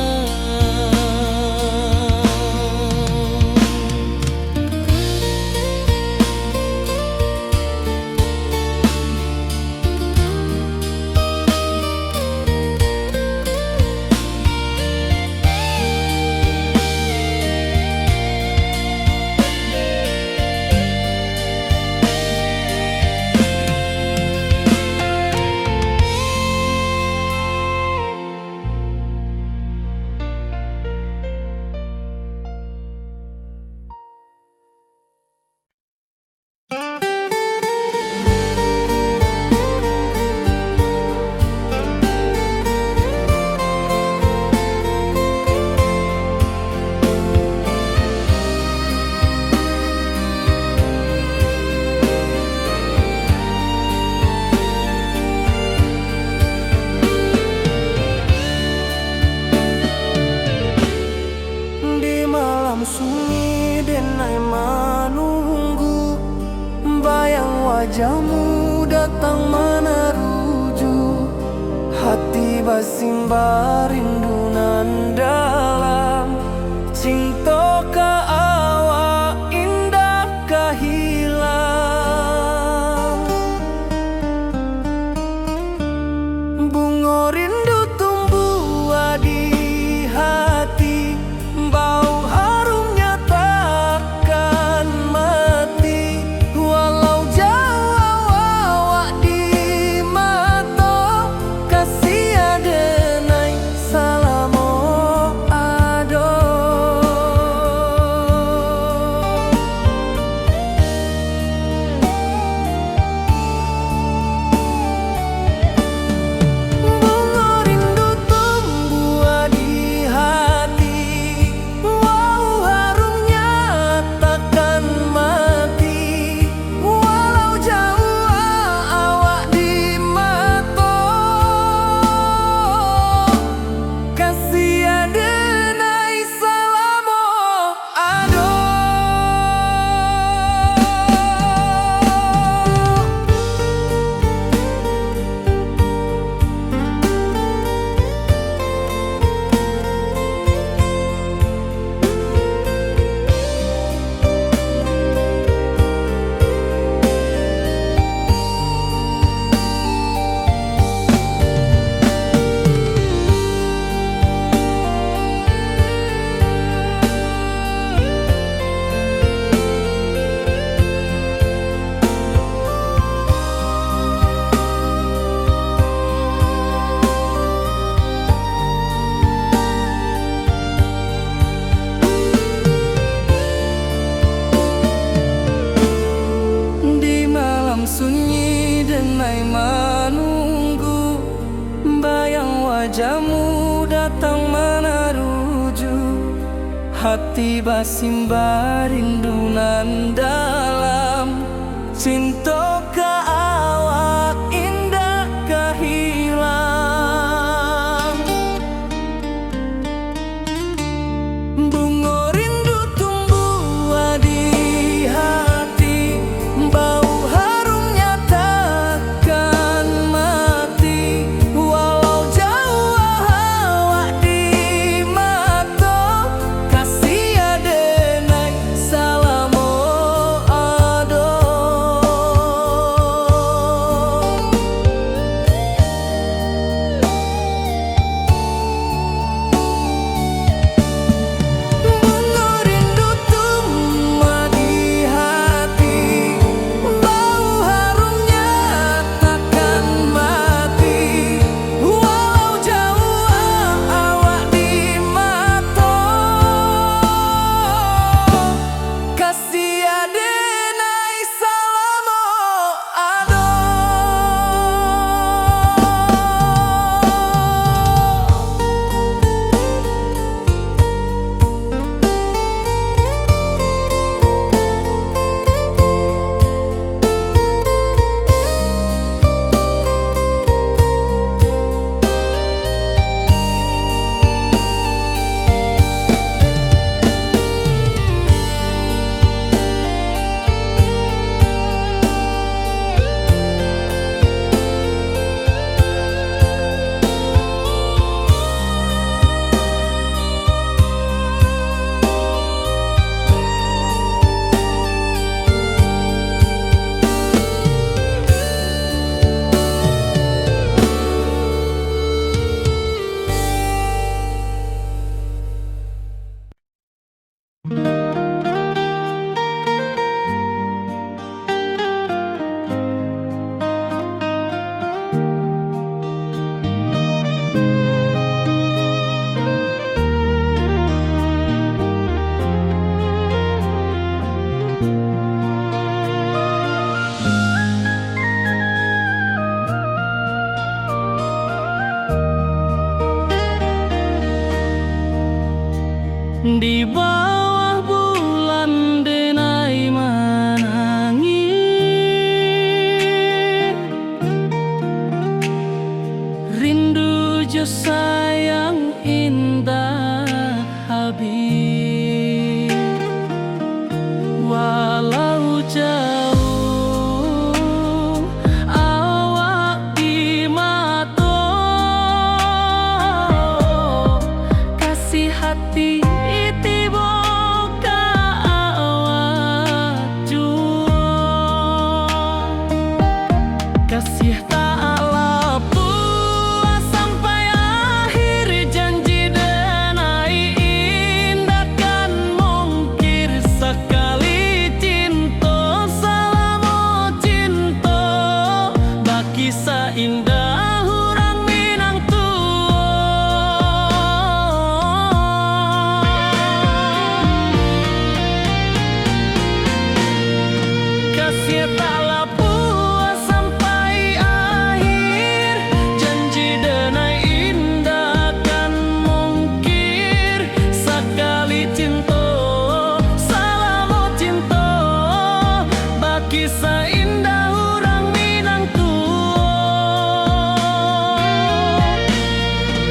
Di malam sunyi denai menunggu, bayang wajahmu datang meneruju. Hati basimba rindu nan dalam, cinta ka awak indah ka hilang. Bunga rindu tumbuh di hati, hati basimba rindunan dalam cinta ka awak indah kahilang. Bunga rindu tumbuh di hati, bau harumnya takkan mati. Walau jauh awak di mata, kasih adenai salamo ado. Bunga rindu tumbuh di hati, bau harumnya takkan mati. Walau jauh awak di mata, kasih adenai salamo ado. Di bawah bulan denai menangis, rindu jo sayang indah habis. Walau jauh awak di mata, kasih hati tiba ka awak jua. Kasih tak lapuk sampai akhir, janji denai indah kan mungkir. Sekali cinta salamo cinta, baki seindah hurang Minang kasih tak lapuk sampai akhir, janji denai indah kan mungkir. Sekali cinta salamo cinta, baki seindah hurang Minang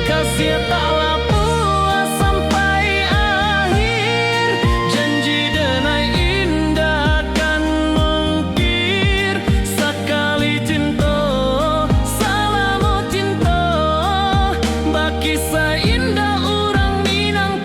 kasih tak lapuk sampai akhir, janji denai indah kan mungkir. Sekali cinta salamo cinta, baki seindah urang Minang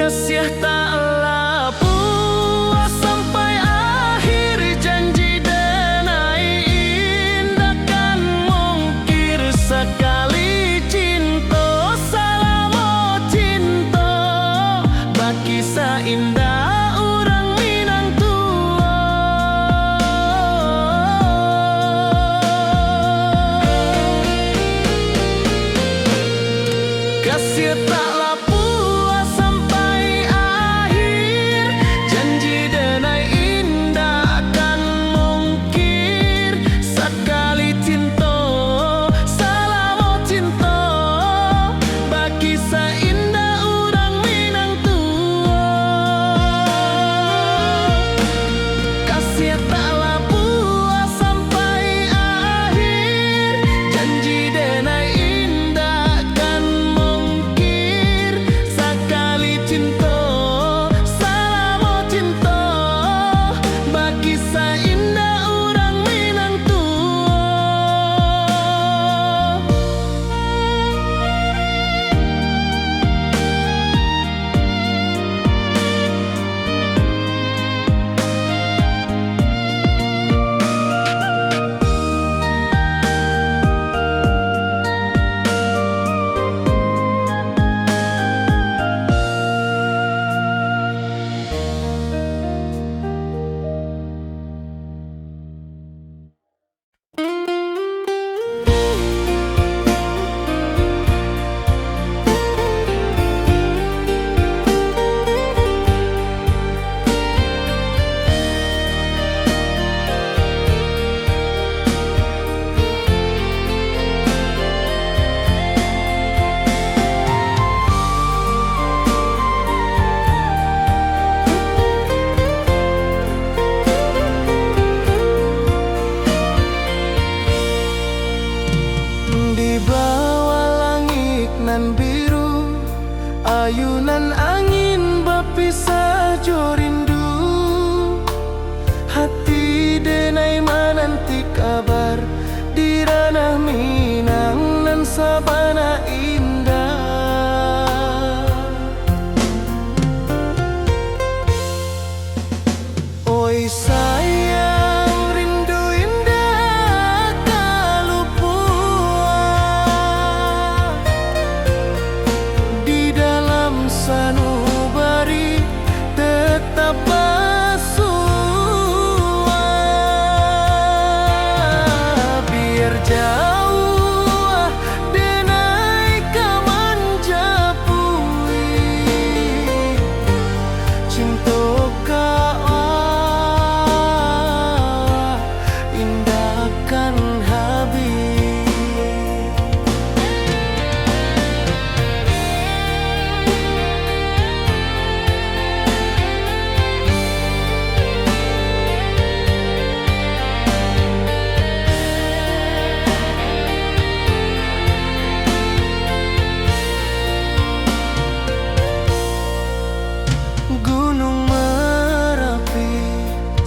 kasih tak lapuk sampai akhir, janji denai indah kan mungkir. Sekali cinta salamo cinta, kasih taklah puas sampai akhir, janji denai indah kan mungkir. Sekali cinta selama cinta, bagi seindah orang Minang tua. Kasih taklah puas sampai akhir, janji denai indah kan mungkir. Sekali cinta selama cinta, bagi seindah orang Minang tua. Di bawah langit nan biru, ayunan angin berpisah jo rindu. Hati denai menanti kabar di ranah Minang nan sabana indah. Oi sayang, rindu indah kalau puas di dalam sanubari tetap bersua. Biar jauh denai kaman japui, cinta indahkan habis. Gunung Merapi,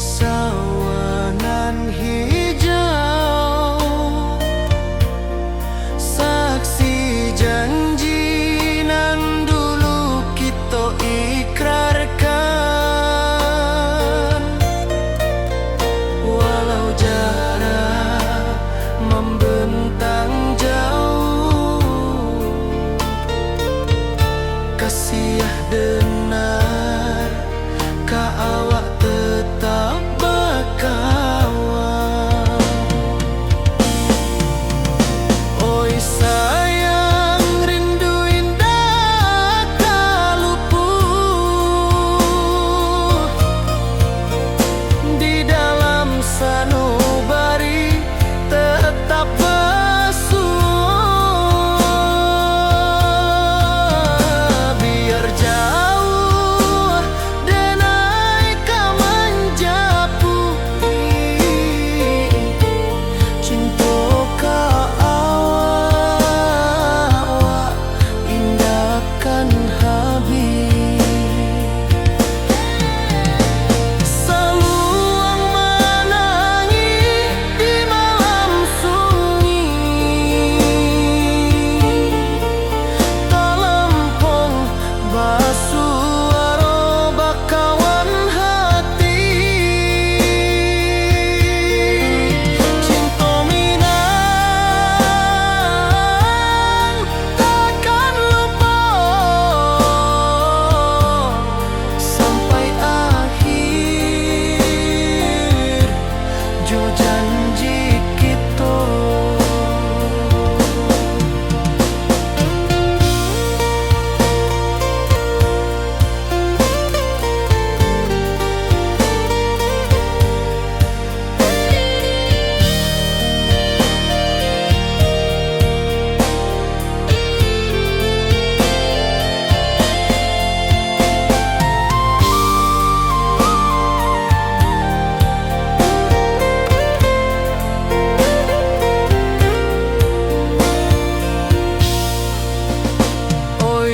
sawanan hijau, saksi janji nan dulu kita ikrarkan. Walau jarak membentang jauh, kasih denar ka awak tetap berkawan. Oi sayang, rindu indah kalau puas di dalam sanubari tetap bersua. Biar jauh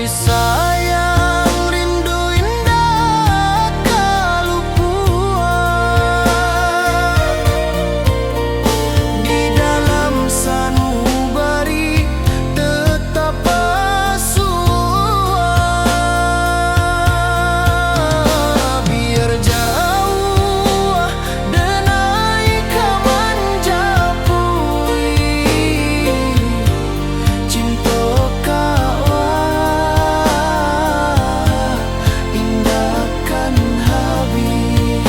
sayang rindu indah kalupuan di dalam sanubari tetap asua. Biar jauh denai kaman japui cinta kawa indahkan habis.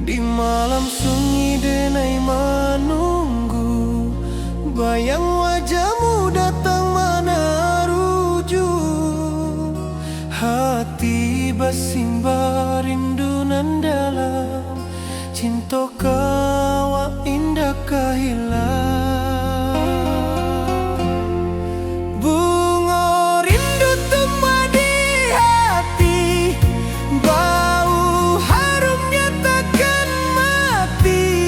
Di malam sunyi denai menunggu, bayang wajahmu datang mana rujuk. Hati bersimba rindu nan dalam, cinta kawa indah kehilang. Bunga rindu tumbuh di hati, bau harumnya takkan mati.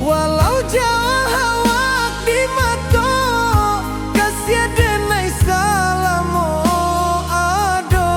Walau jauh hawak di mata, kasih denai salamo ado.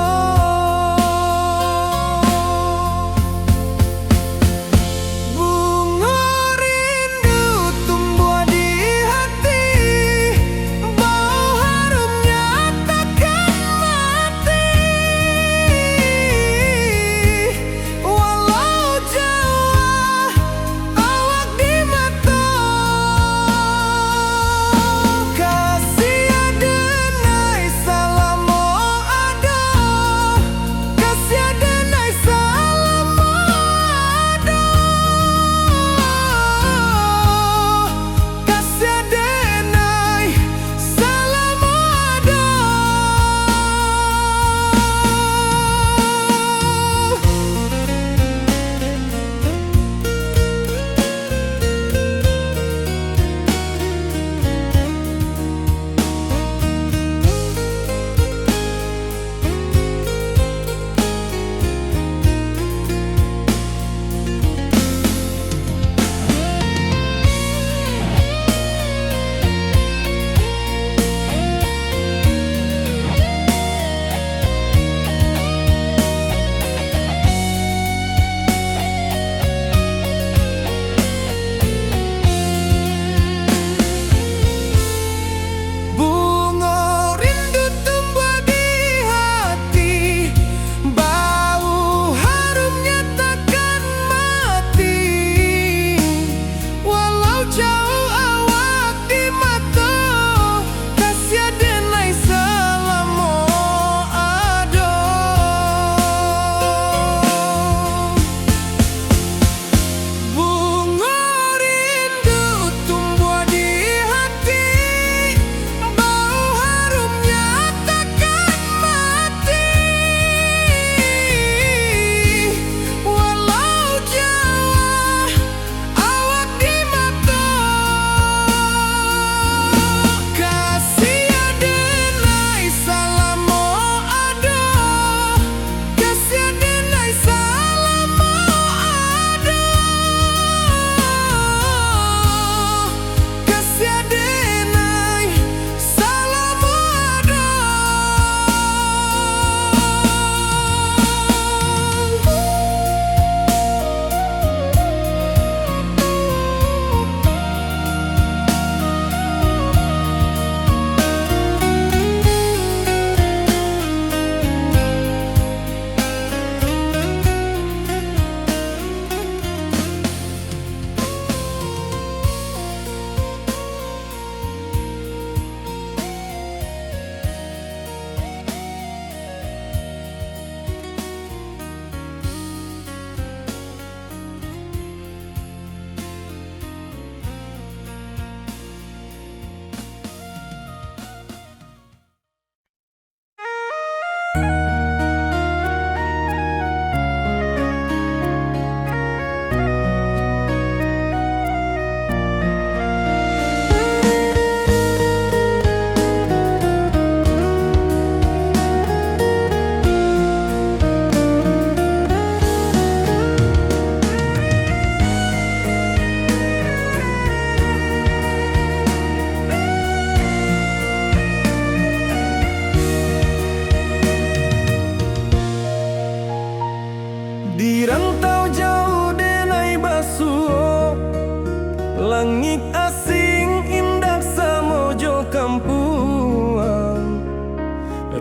asing indah samojo kampuang.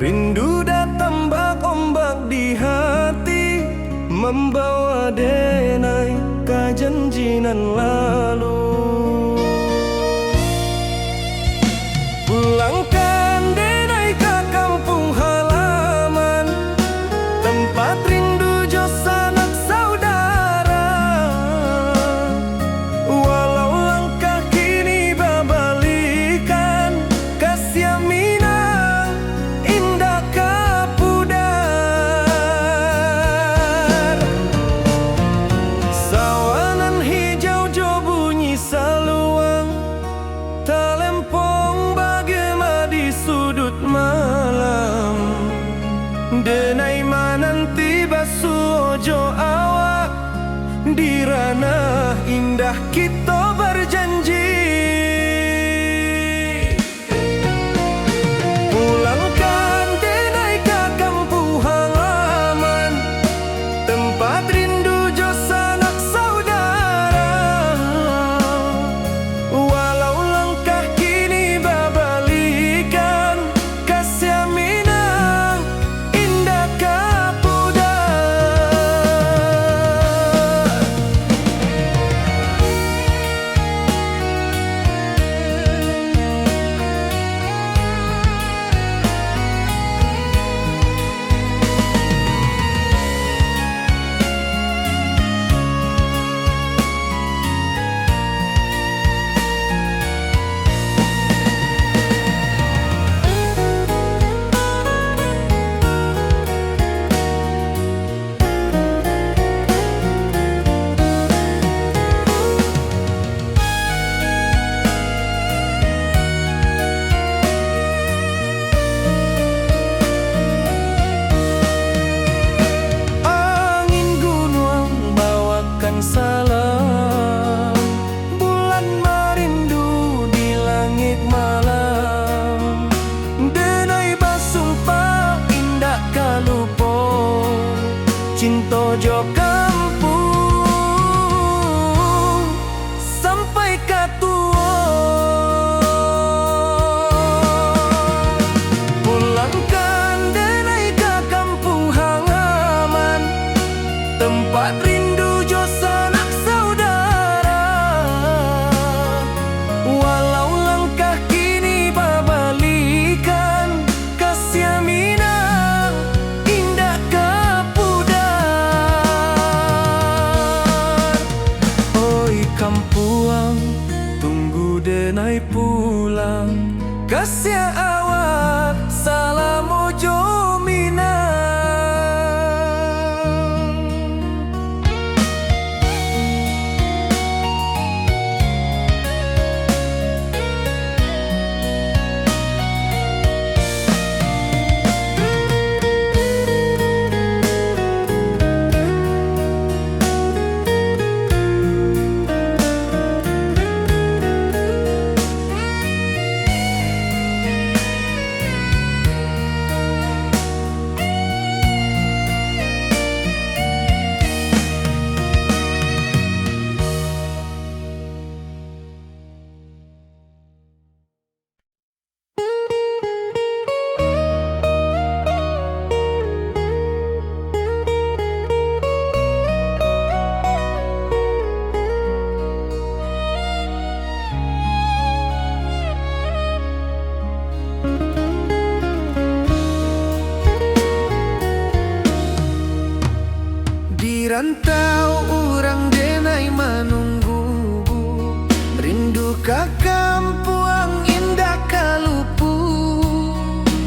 Rindu datang ombak di hati, membawa denai kejanjian lalu. Pulangkan denai ke kampung halaman, tempat rindu jo sanak saudara. Walau langkah kini babalikan, kasih Minang indah kapudar. Sawanan hijau jo bunyi saluang, talempong bagema di sudut malam. Denai mananti basuojo awak, di ranah indah kita berjanji. Pulangkan denai ke kampung halaman, tempat rindu jo sanak saudara. Walau langkah kini babalikan, kasih Minang indah kapudar. Angin gunung bawakan salam, bulan merindu di langit malam. Denai basumpah indah kalupo, cinta jo kampung sampai katua. Pulangkan denai ke kampung halaman, tempat rindu jo sanak saudara. Walau langkah kini babalikan, kasih Minang indah kapudar. Oi kampuang, tunggu denai pulang, kasih awak salam ojo Minang. Di rantau urang denai menunggu, rindu ka kampuang indah kalupu.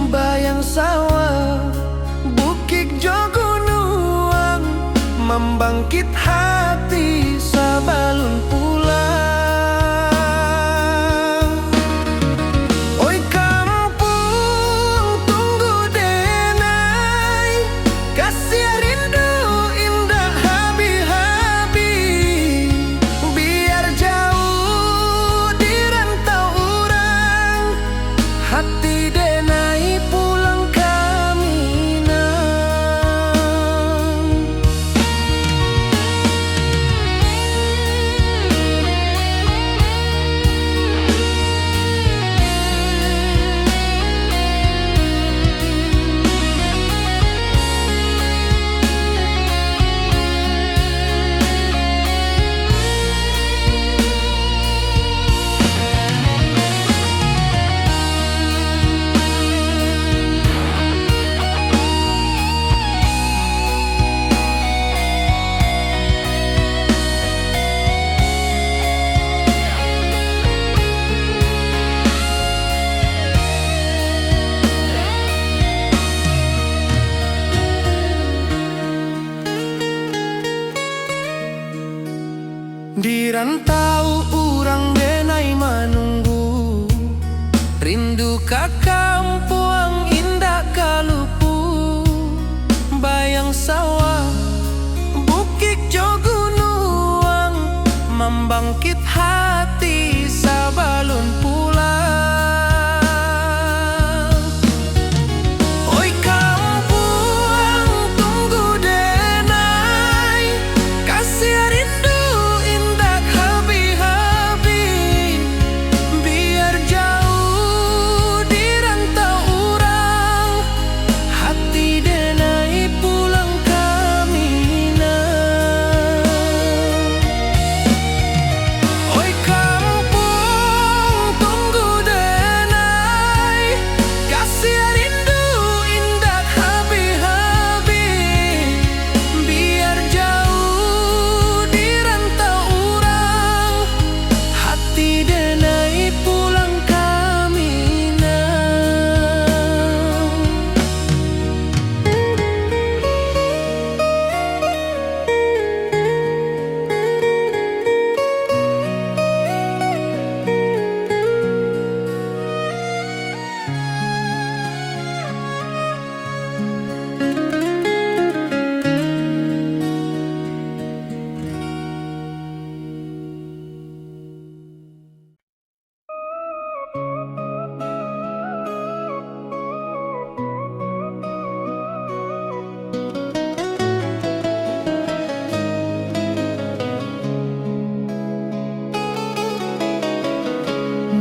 Bayang sawah, bukit jo gunung, membangkit hati sabalun pulang. Oi kampung tunggu denai, kasih rindu indah habi-habi. Biar jauh di rantau rantau urang denai manunggu, rindu ka kampung indah kalupu, bayang sawah bukit jo gunung, membangkit hati sabalun pulang. Oi kampung tunggu denai, kasih rindu indah habi-habi, biar jauh di rantau urang, hati denai pulang ke Minang. Oi kampung tunggu denai, kasih rindu indah habi-habi, biar jauh di rantau urang, hati denai pulang ke Minang.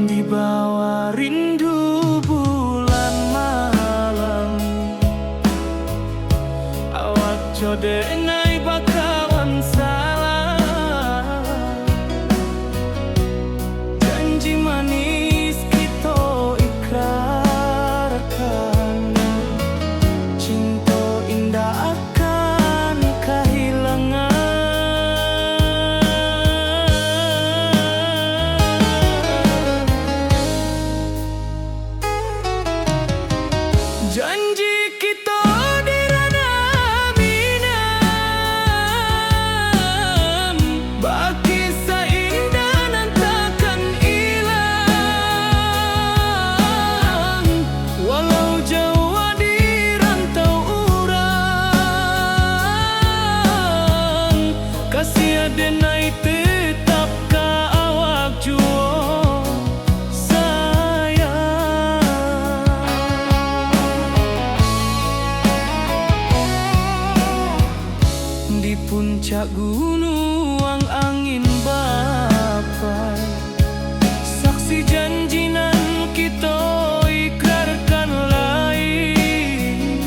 Di bawah rindu bulan malam, awak jo denai bakawan salah, janji manis kita ikrarkan, cinta indah akan kehilangan. Janji kita di ranah Minang, baki seindah nan takkan hilang, walau jauh di rantau urang, kasih denai tetap ka awak juo sayang. Di puncak gunung angin bapai, saksi janji nan kita ikrarkan lain,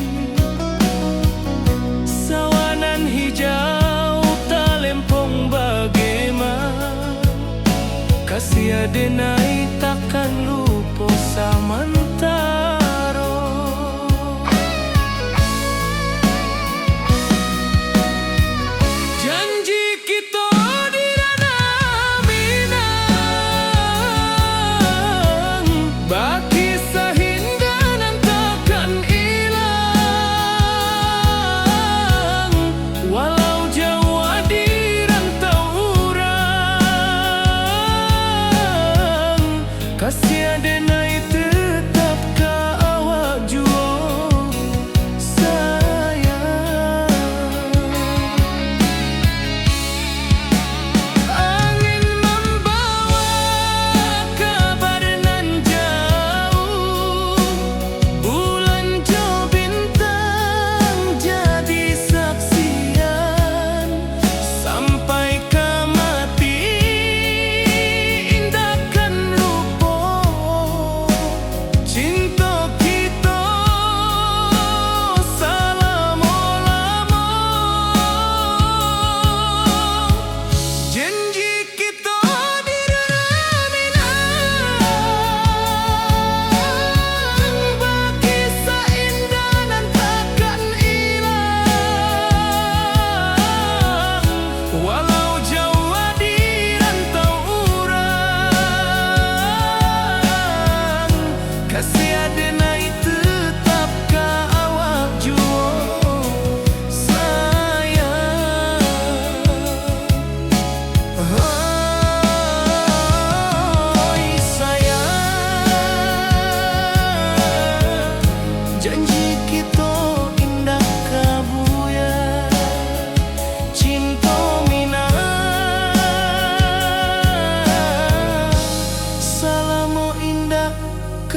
sawanan hijau talempong bagaimana, kasih denai takkan lupa samantara. Janji kita di ranah Minang, baki sahinda nan takkan hilang, walau jauh di rantau urang, kasih denai tetap ka awak juo sayang. Angin membawa kabar nan jauh, bulan jo bintang jadi saksian, sampai ke mati indahkan lupa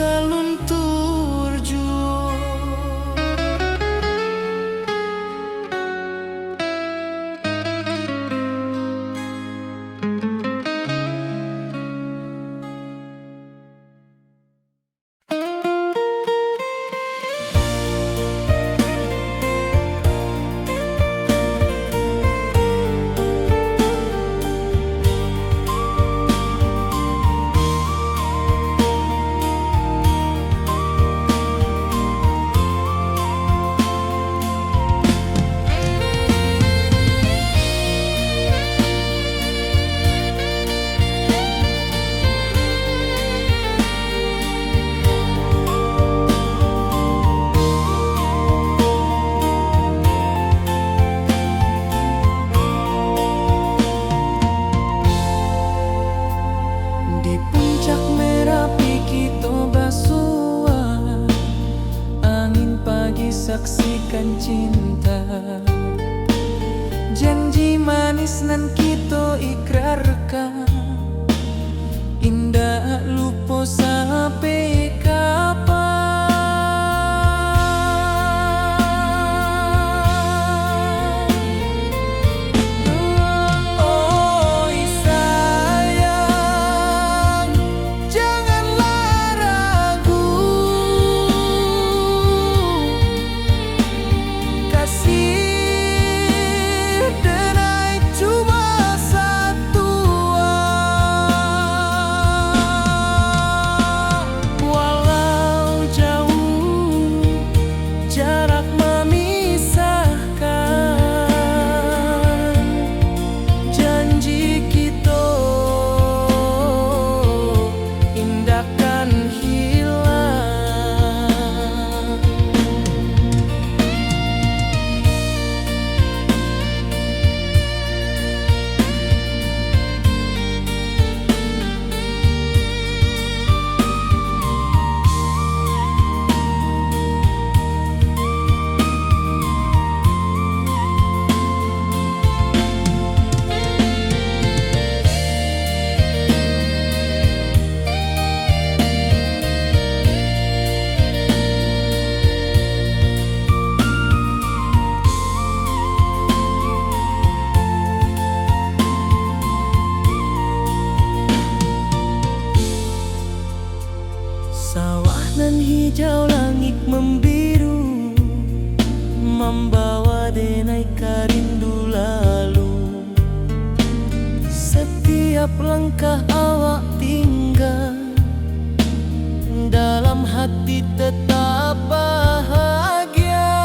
kaluntur jua. Di puncak Merapi kita basua, angin pagi saksikan cinta. Janji manis nan kita ikrarkan, indah lupa sampai kapan. Oi sayang, janganlah ragu, kasih denai cuma satu. Walau jauh jarak memisahkan, janji kita indahkan hilang. Sawah nan hijau, langit membiru, membawa denai karindu lalu. Setiap langkah awak tinggal, dalam hati tetap bahagia.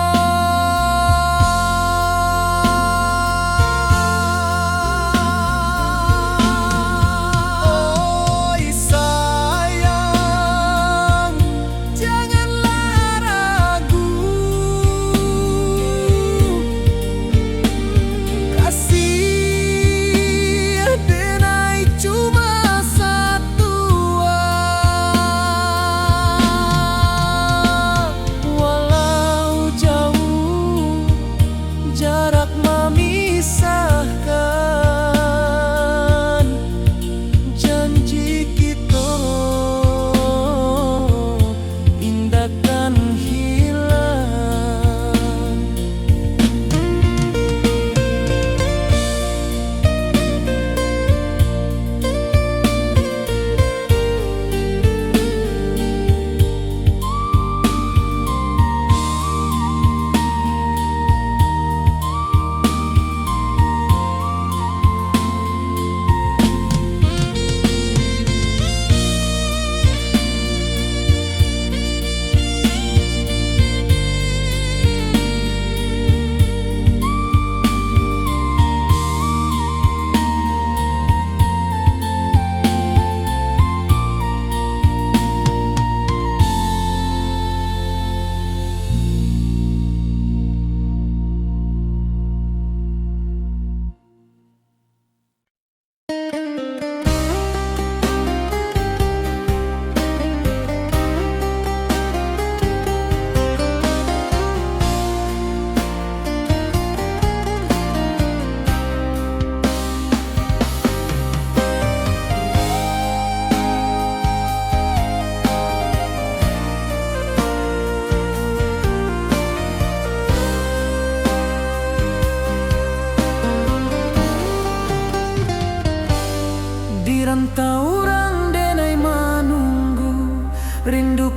Oi sayang, janganlah ragu, kasih denai cuma satu.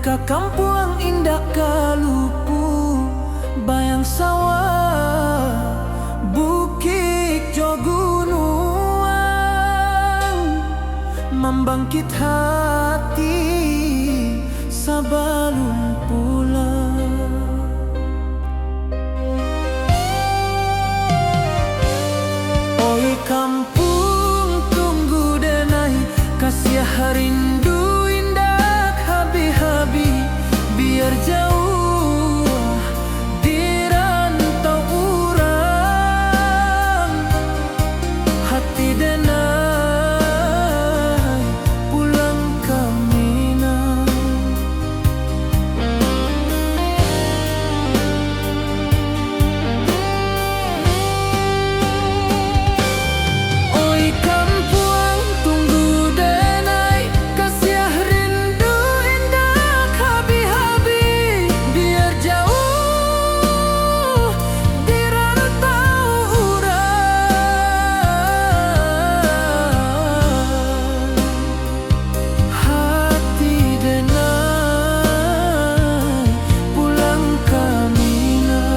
ka kampuang indah kalupu, bayang sawah, bukit jo gunung, membangkit hati sabalun pulang. Oi kampung tunggu denai, kasih rindu indah habi-habi, biar jauh di rantau urang, hati denai pulang ke Minang. Oi kampung tunggu denai, kasih rindu indah habi-habi, biar jauh di rantau urang, hati denai pulang ke Minang.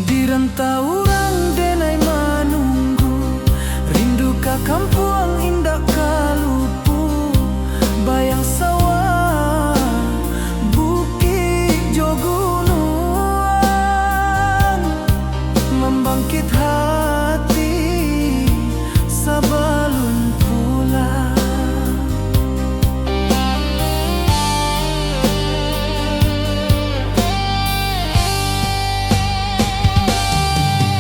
Di rantau urang denai menunggu, rindu ka kampuang indah kalupu, bayang sawah, bukit jo gunung, membangkit hati sabalun pulang.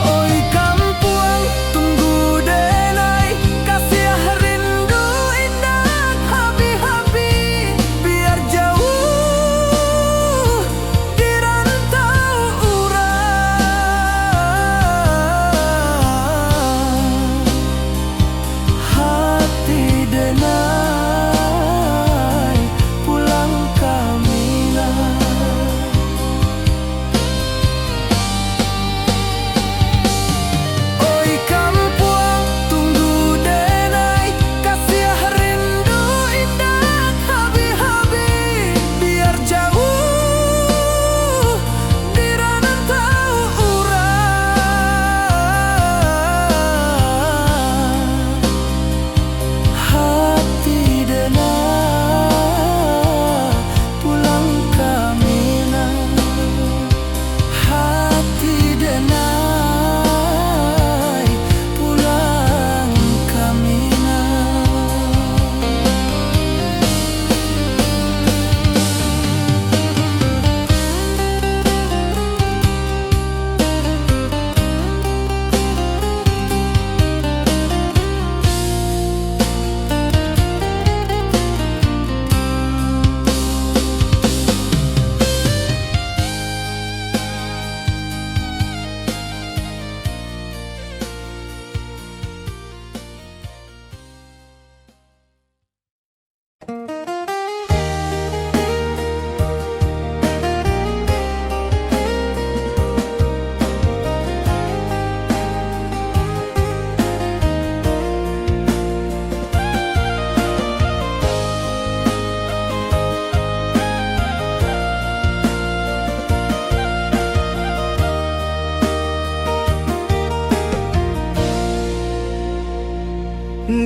Oi kampuang tunggu denai, kasih rindu indah habi-habi, biar jauh di rantau urang, hati denai pulang ke Minang. Oi kampuang tunggu denai, kasih rindu indah habi-habi, biar jauh di rantau urang, hati denai pulang ke Minang, hati denai pulang ke Minang.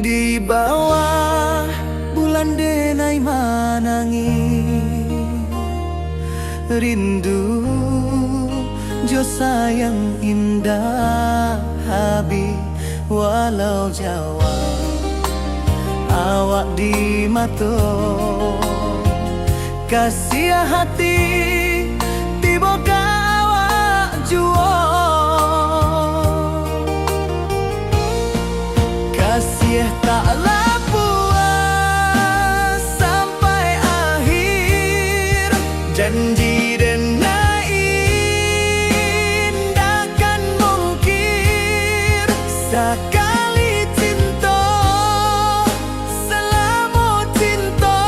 Di bawah bulan denai manangis, rindu jo sayang indah habi, walau Jawa awak di mato, kasih hati tiba awak jual, kasih Yeh taklah puas sampai akhir. Janji denai indakan mungkir. Sekali cinta selama cinta,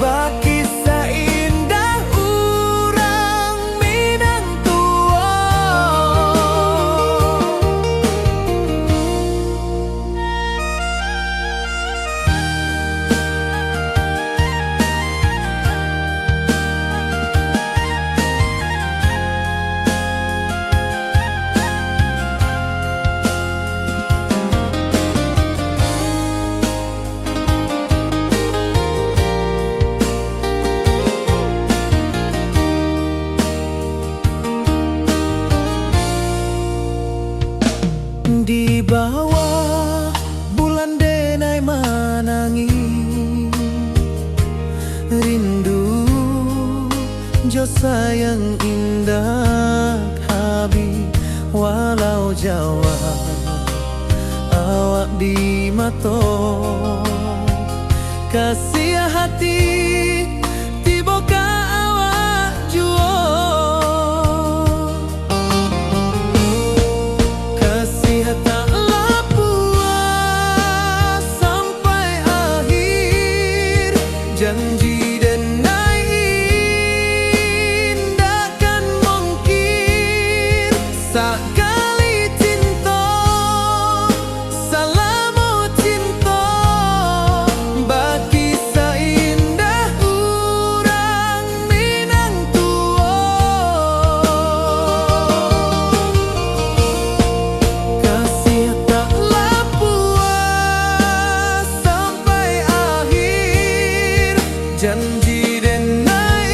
baki seindah urang Minang tua. Di bawah bulan denai manangi, rindu jo sayang indah habi. Walau Jawa awak di mato, kasih hati tiba ka awak juo. Kasih taklah puas sampai akhir. Janji denai indakan mungkir. Sekali cinta selama cinta, baki seindah urang Minang tua. Kasih taklah puas sampai akhir. Janji denai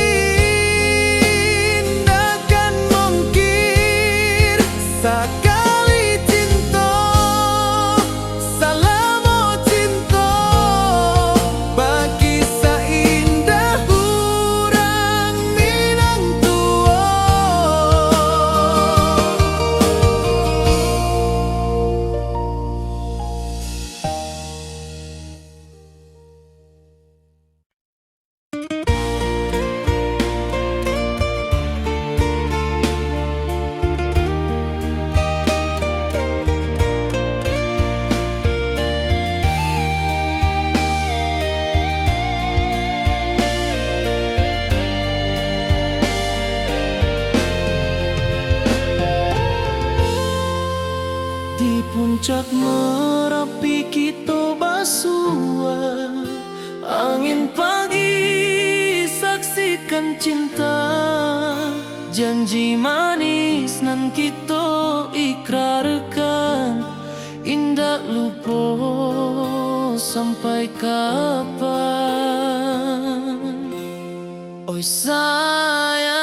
indakan mungkir. Sekali cinta selama cinta, baki seindah urang Minang tua. Di puncak Merapi kita basua, angin pagi saksikan cinta. Janji manis nan kita ikrarkan, indah lupa sampai kapan. Oi sayang,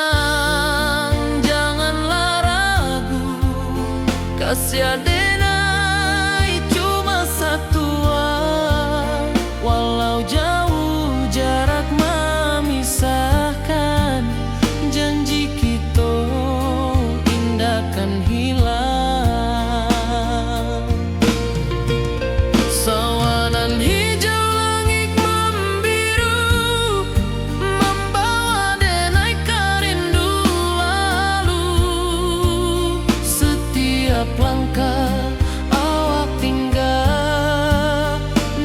janganlah ragu, kasih denai cuma satu. Walau jauh jarak memisahkan, janji kita indahkan hilang. Sawanan hijau langit membiru, membawa denai kerindu lalu. Setiap langkah awak tinggal,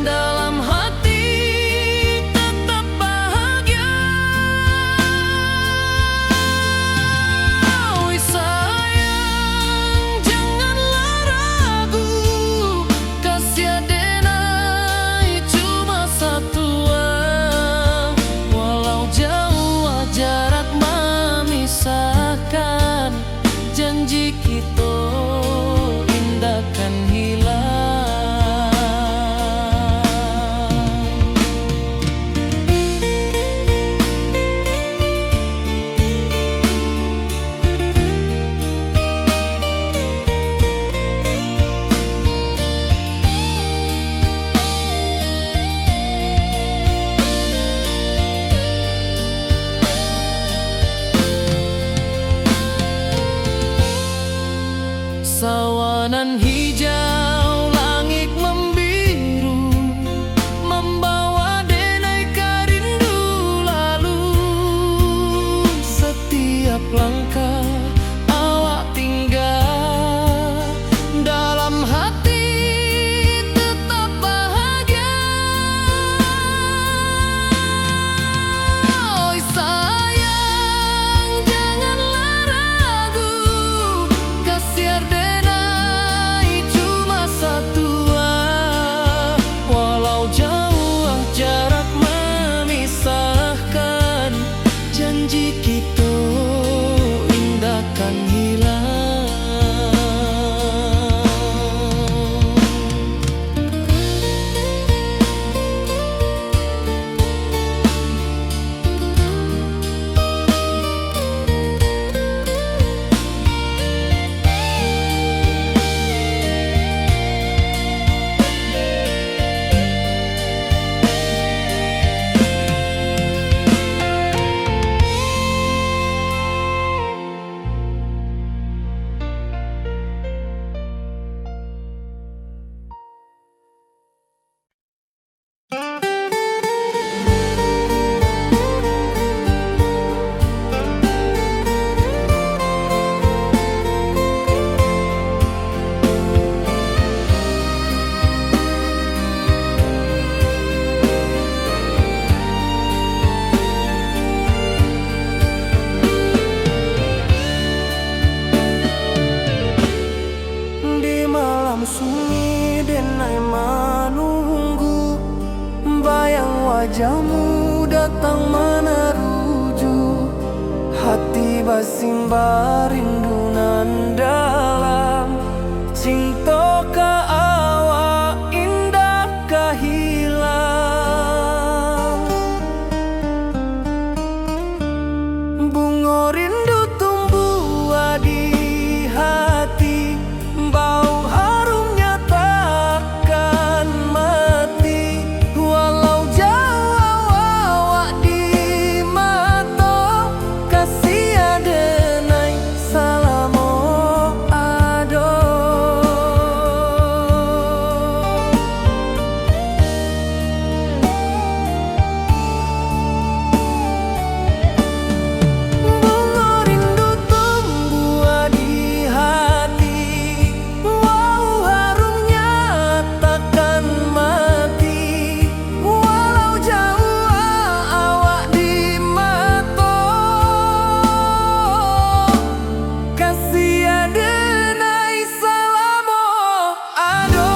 dalam hati tetap bahagia. Oi sayang, janganlah ragu, kasih denai cuma satu. Walau jauh jarak memisahkan, janji kita indahkan hilang. Sawanan hijau langit membiru, malam sunyi denai menunggu, bayang wajahmu datang meneruju. Hati basimba rindu nan dalam, cinta ka awak indah ka hilang. Bunga rindu tumbuh di hati, bau harumnya takkan mati. Walau jauh awak di mata, kasih adenai salamo ado. Bunga rindu tumbuh di hati, wow harumnya takkan mati. Walau jauh awak di mata, kasih adenai salamo ado.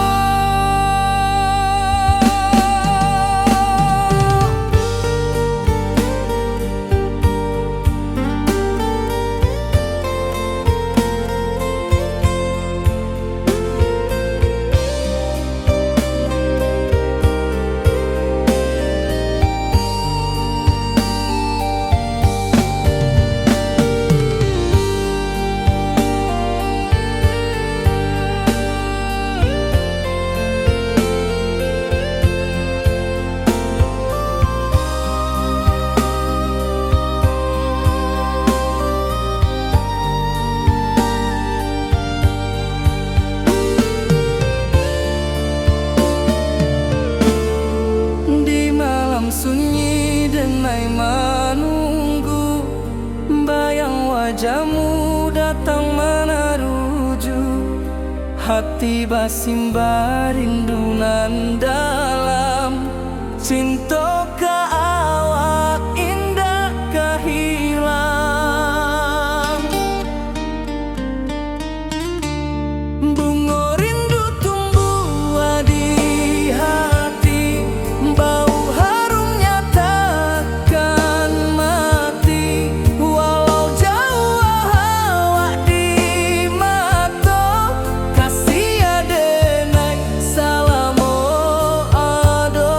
Di malam sunyi denai menunggu, bayang wajahmu datang meneruju. Hati basimba rindu nan dalam, cinta ka awak indah ka hilang. Bunga rindu tumbuh di hati, bau harumnya takkan mati. Walau jauh awak di mata, kasih adenai salamo ado.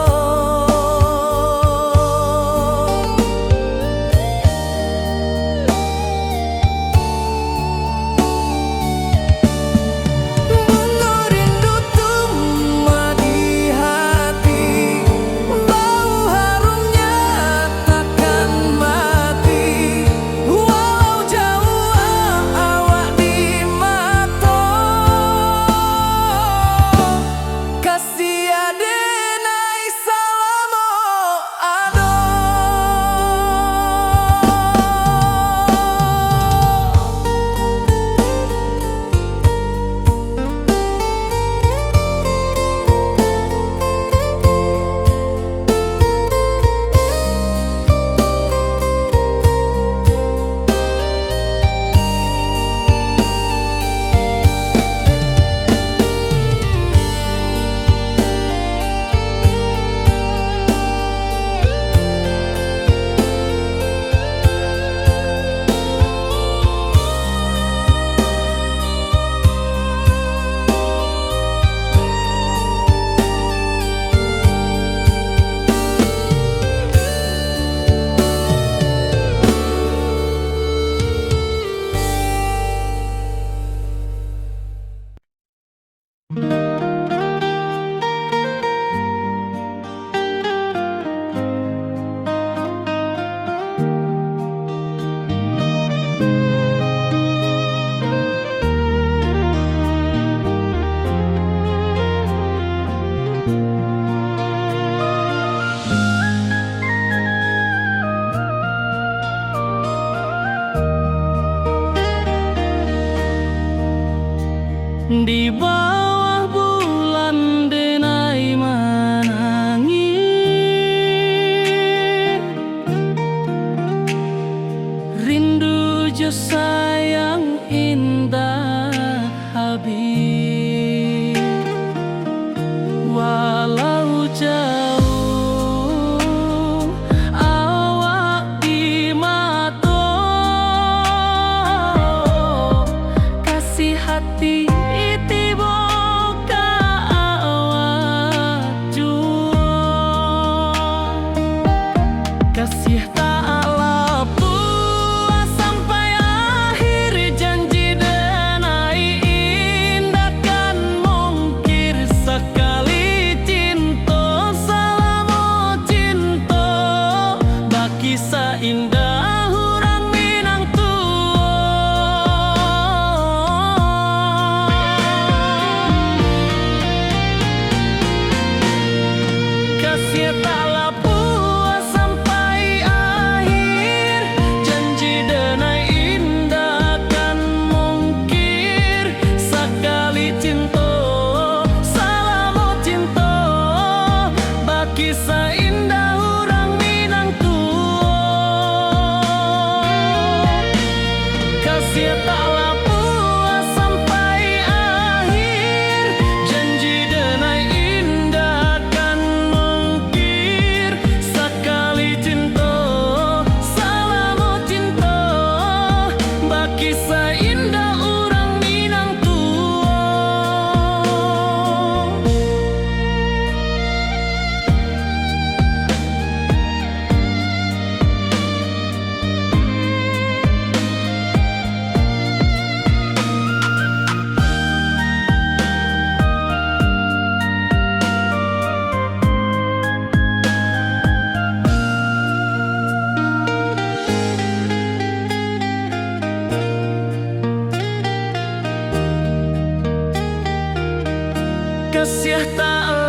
kasih tak